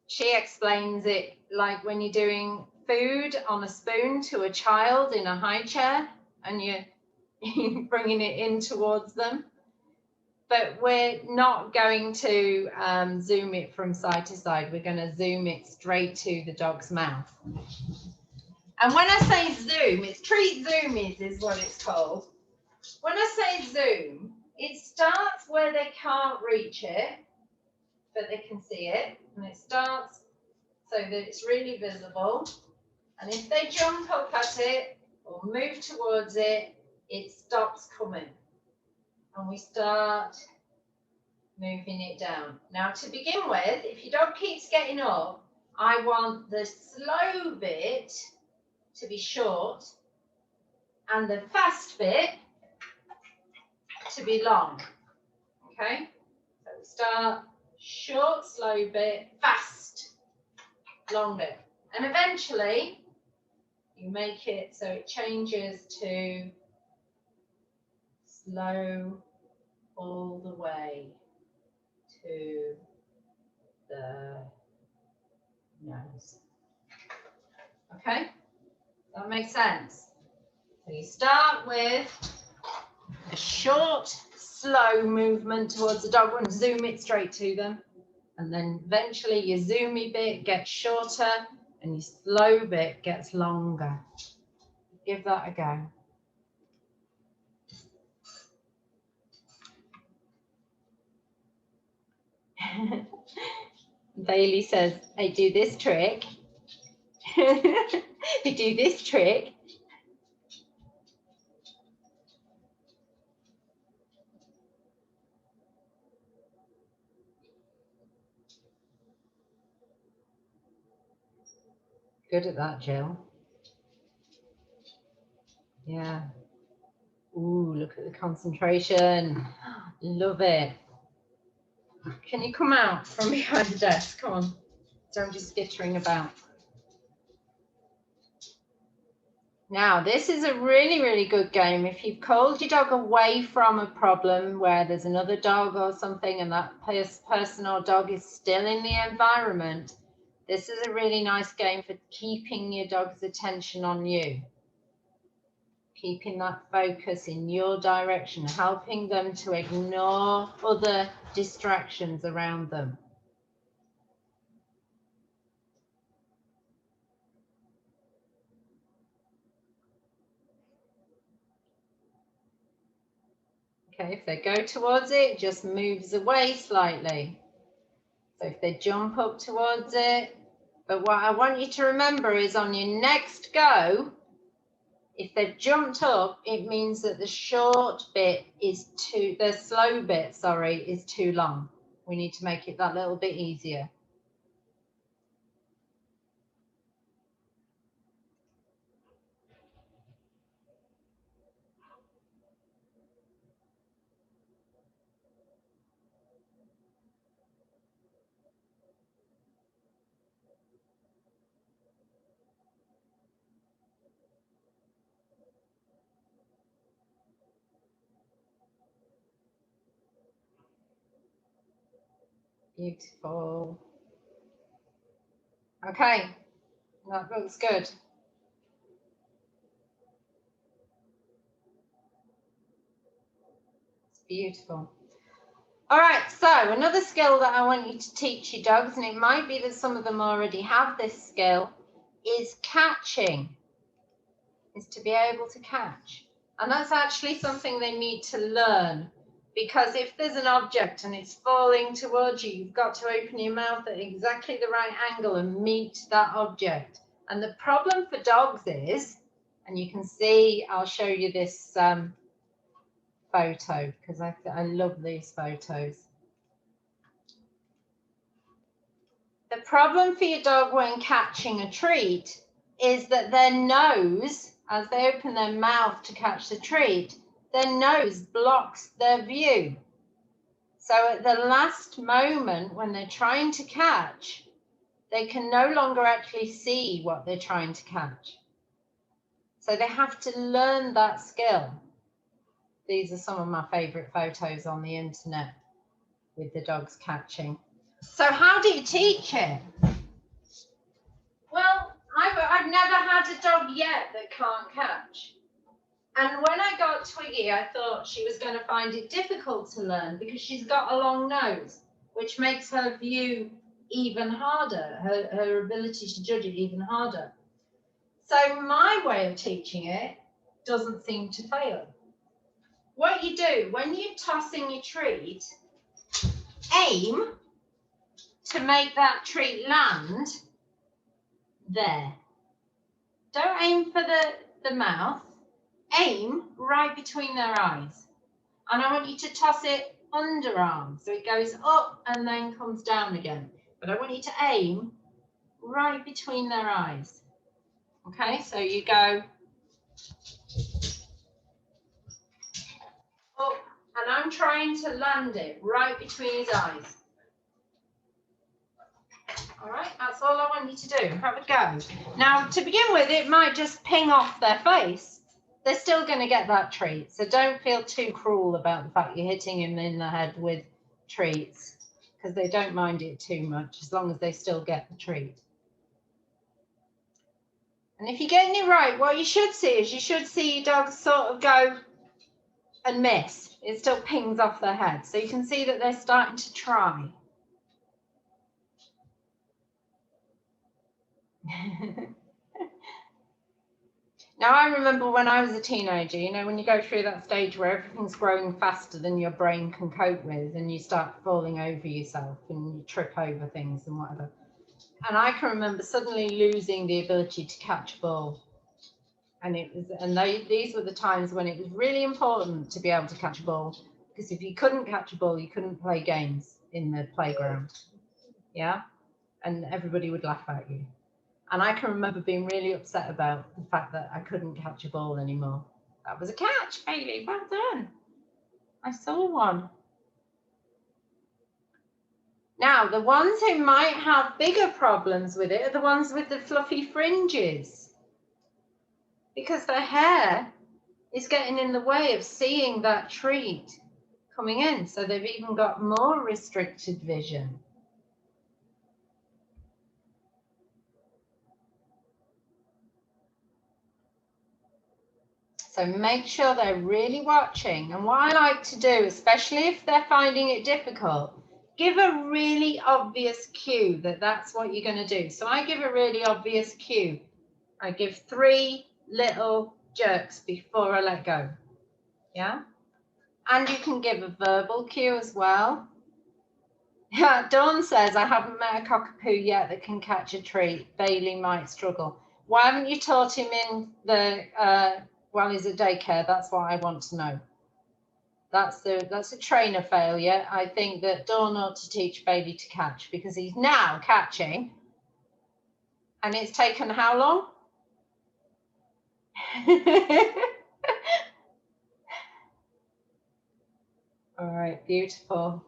She explains it like when you're doing food on a spoon to a child in a high chair and you're bringing it in towards them. But we're not going to zoom it from side to side. We're going to zoom it straight to the dog's mouth. And when I say zoom, it's treat zoomies is what it's called. When I say zoom, it starts where they can't reach it, but they can see it. And it starts so that it's really visible. And if they jump up at it or move towards it, it stops coming. And we start moving it down. Now, to begin with, if your dog keeps getting up, I want the slow bit to be short and the fast bit to be long. Okay? So we start short, slow bit, fast, long bit. And eventually, you make it so it changes to slow all the way to the nose. Okay, that makes sense. So you start with a short, slow movement towards the dog and zoom it straight to them. And then eventually your zoomy bit gets shorter and your slow bit gets longer. Give that a go. Bailey says, I do this trick. I do this trick. Good at that, Jill. Yeah. Ooh, look at the concentration. Love it. Can you come out from behind the desk? Come on. Don't be skittering about. Now, this is a really, really good game. If you've called your dog away from a problem where there's another dog or something and that person or dog is still in the environment, this is a really nice game for keeping your dog's attention on you. Keeping that focus in your direction, helping them to ignore other distractions around them. Okay, if they go towards it, it just moves away slightly. So if they jump up towards it, but what I want you to remember is on your next go, if they've jumped up, it means that the short bit is the slow bit, sorry, is too long. We need to make it that little bit easier. Beautiful. Okay, that looks good. It's beautiful. All right, so another skill that I want you to teach your dogs, and it might be that some of them already have this skill, is catching, is to be able to catch. And that's actually something they need to learn, because if there's an object and it's falling towards you, you've got to open your mouth at exactly the right angle and meet that object. And the problem for dogs is, and you can see, I'll show you this photo because I love these photos. The problem for your dog when catching a treat is that their nose, as they open their mouth to catch the treat, their nose blocks their view. So at the last moment when they're trying to catch, they can no longer actually see what they're trying to catch. So they have to learn that skill. These are some of my favourite photos on the internet with the dogs catching. So how do you teach it? Well, I've never had a dog yet that can't catch. And when I got Twiggy, I thought she was going to find it difficult to learn because she's got a long nose, which makes her view even harder, her ability to judge it even harder. So my way of teaching it doesn't seem to fail. What you do, when you're tossing your treat, aim to make that treat land there. Don't aim for the mouth, aim right between their eyes. And I want you to toss it underarm, so it goes up and then comes down again. But I want you to aim right between their eyes. Okay, so you go up, and I'm trying to land it right between his eyes. All right, that's all I want you to do. Have a go. Now, to begin with, it might just ping off their face. They're still going to get that treat, so don't feel too cruel about the fact you're hitting him in the head with treats, because they don't mind it too much as long as they still get the treat. And if you're getting it right, what you should see is you should see your dog sort of go and miss. It still pings off their head, so you can see that they're starting to try. Now, I remember when I was a teenager, you know, when you go through that stage where everything's growing faster than your brain can cope with, and you start falling over yourself and you trip over things and whatever. And I can remember suddenly losing the ability to catch a ball. And these were the times when it was really important to be able to catch a ball, because if you couldn't catch a ball, you couldn't play games in the playground. Yeah, and everybody would laugh at you. And I can remember being really upset about the fact that I couldn't catch a ball anymore. That was a catch, Bailey. Well done. I saw one. Now, the ones who might have bigger problems with it are the ones with the fluffy fringes, because their hair is getting in the way of seeing that treat coming in. So they've even got more restricted vision. So make sure they're really watching. And what I like to do, especially if they're finding it difficult, give a really obvious cue that that's what you're going to do. So I give a really obvious cue. I give 3 little jerks before I let go. Yeah. And you can give a verbal cue as well. Yeah, Dawn says, I haven't met a cockapoo yet that can catch a treat. Bailey might struggle. Why haven't you taught him in the while he's at daycare? That's what I want to know. That's a trainer failure. I think that Dawn ought to teach Bailey to catch, because he's now catching. And it's taken how long? All right, beautiful.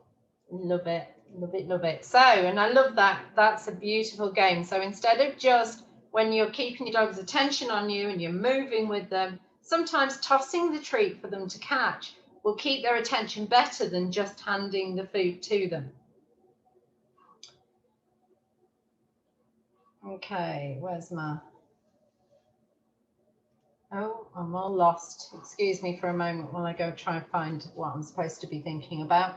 Love it, love it, love it. So, and I love that. That's a beautiful game. So instead of just when you're keeping your dog's attention on you and you're moving with them, sometimes tossing the treat for them to catch will keep their attention better than just handing the food to them. Okay, where's my... Oh, I'm all lost. Excuse me for a moment while I go try and find what I'm supposed to be thinking about.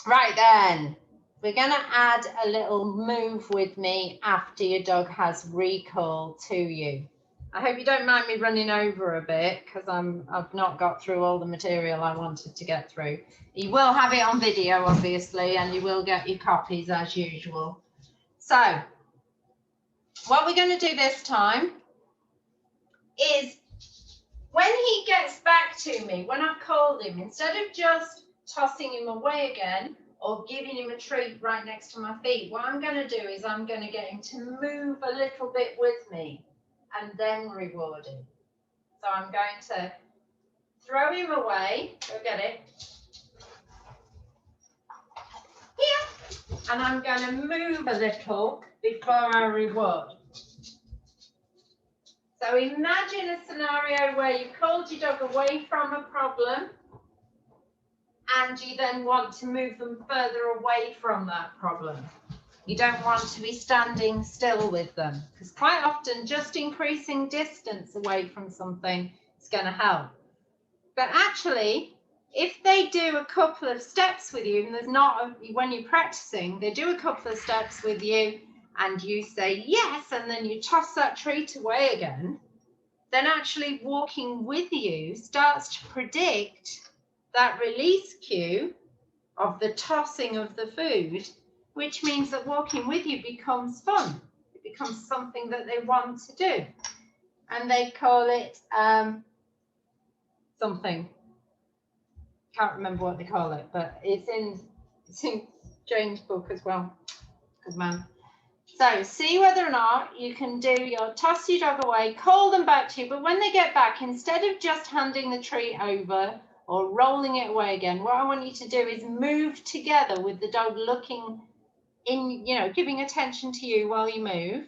Right then, we're going to add a little move with me after your dog has recall to you. I hope you don't mind me running over a bit, because I've not got through all the material I wanted to get through. You will have it on video, obviously, and you will get your copies as usual. So, what we're going to do this time is, when he gets back to me, when I've called him, instead of just tossing him away again or giving him a treat right next to my feet, what I'm going to do is I'm going to get him to move a little bit with me and then reward him. So I'm going to throw him away. Go get it. Here. and I'm going to move a little before I reward. So imagine a scenario where you called your dog away from a problem and you then want to move them further away from that problem. You don't want to be standing still with them, because quite often just increasing distance away from something is going to help. But actually, if they do a couple of steps with you, and there's not, when you're practicing, they do a couple of steps with you and you say yes, and then you toss that treat away again, then actually walking with you starts to predict that release cue of the tossing of the food, which means that walking with you becomes fun. It becomes something that they want to do. And they call it something. Can't remember what they call it, but it's in Jane's book as well. Good man. So see whether or not you can do your toss your dog away, call them back to you, but when they get back, instead of just handing the treat over or rolling it away again, what I want you to do is move together with the dog looking in, you know, giving attention to you while you move.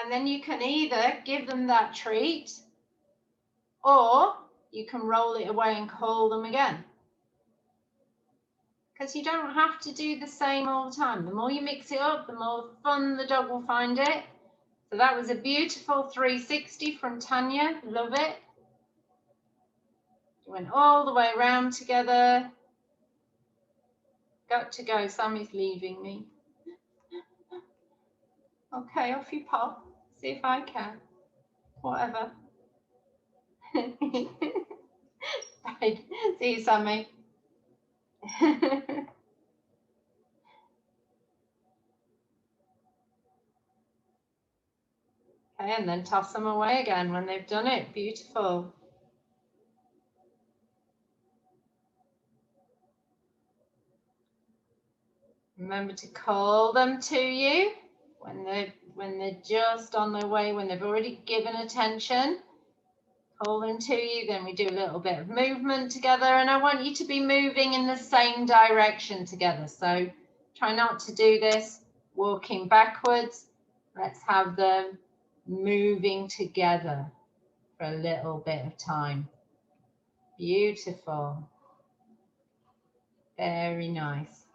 And then you can either give them that treat or you can roll it away and call them again. Because you don't have to do the same all the time. The more you mix it up, the more fun the dog will find it. So that was a beautiful 360 from Tanya. Love it. Went all the way around together. Got to go. Sammy's leaving me. Okay, off you pop. See if I can. Whatever. Right. See you, Sammy. Okay, and then toss them away again when they've done it. Beautiful. Remember to call them to you when they're just on their way, when they've already given attention. Call them to you, then we do a little bit of movement together, and I want you to be moving in the same direction together. So try not to do this walking backwards. Let's have them moving together for a little bit of time. Beautiful. Very nice.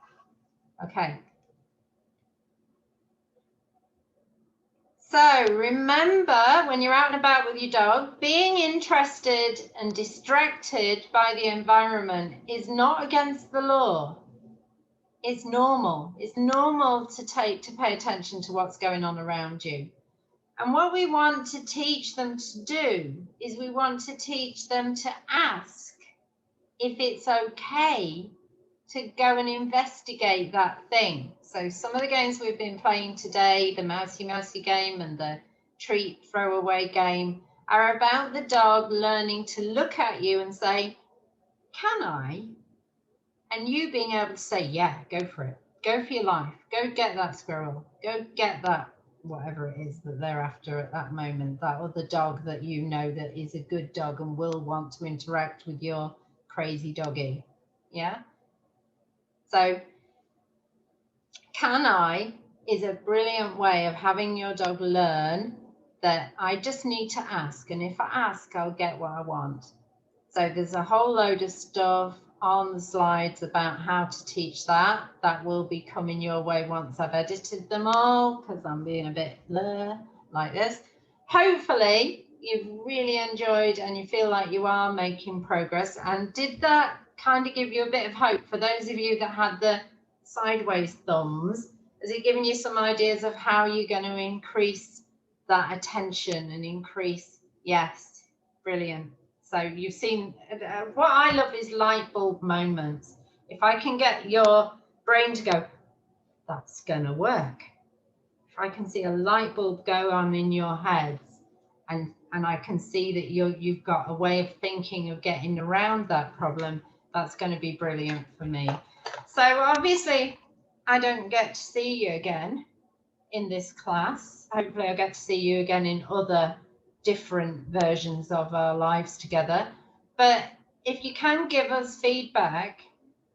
Okay. So remember, when you're out and about with your dog, being interested and distracted by the environment is not against the law. It's normal. It's normal to pay attention to what's going on around you. And what we want to teach them to do is we want to teach them to ask if it's okay to go and investigate that thing. So some of the games we've been playing today, the Mousey Mousey game and the treat throwaway game, are about the dog learning to look at you and say, can I? And you being able to say, yeah, go for it. Go for your life. Go get that squirrel. Go get that, whatever it is that they're after at that moment, that other dog that you know that is a good dog and will want to interact with your crazy doggy. Yeah? So, can I is a brilliant way of having your dog learn that I just need to ask. And if I ask, I'll get what I want. So there's a whole load of stuff on the slides about how to teach that. That will be coming your way once I've edited them all, because I'm being a bit blur like this. Hopefully you've really enjoyed and you feel like you are making progress. And did that kind of give you a bit of hope for those of you that had the sideways thumbs? Has it given you some ideas of how you're going to increase that attention and increase? Yes, brilliant. So you've seen, what I love is light bulb moments. If I can get your brain to go, that's going to work. If I can see a light bulb go on in your heads, and I can see that you've got a way of thinking of getting around that problem, that's going to be brilliant for me. So obviously, I don't get to see you again in this class. Hopefully I'll get to see you again in other different versions of our lives together. But if you can give us feedback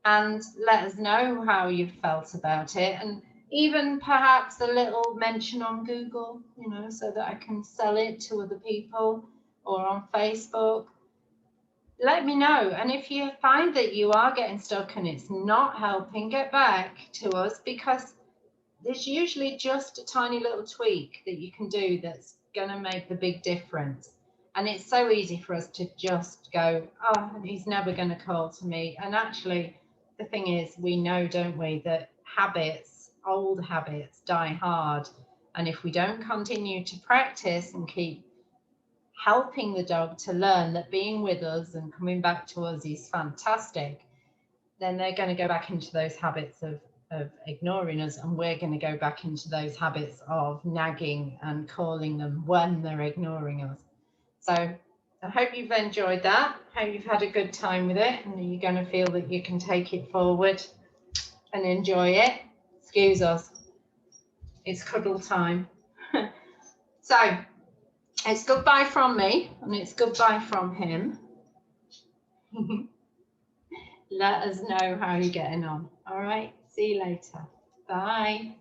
and let us know how you felt about it, and even perhaps a little mention on Google, you know, so that I can sell it to other people, or on Facebook. Let me know. And if you find that you are getting stuck and it's not helping, get back to us, because there's usually just a tiny little tweak that you can do that's going to make the big difference. And it's so easy for us to just go, oh, he's never going to call to me. And actually, the thing is, we know, don't we, that habits, old habits, die hard. And if we don't continue to practice and keep helping the dog to learn that being with us and coming back to us is fantastic, then they're going to go back into those habits of ignoring us, and we're going to go back into those habits of nagging and calling them when they're ignoring us. So I hope you've enjoyed that. Hope you've had a good time with it, and you're going to feel that you can take it forward and enjoy it. Excuse us, it's cuddle time. So it's goodbye from me, and it's goodbye from him. Let us know how you're getting on. All right, see you later. Bye.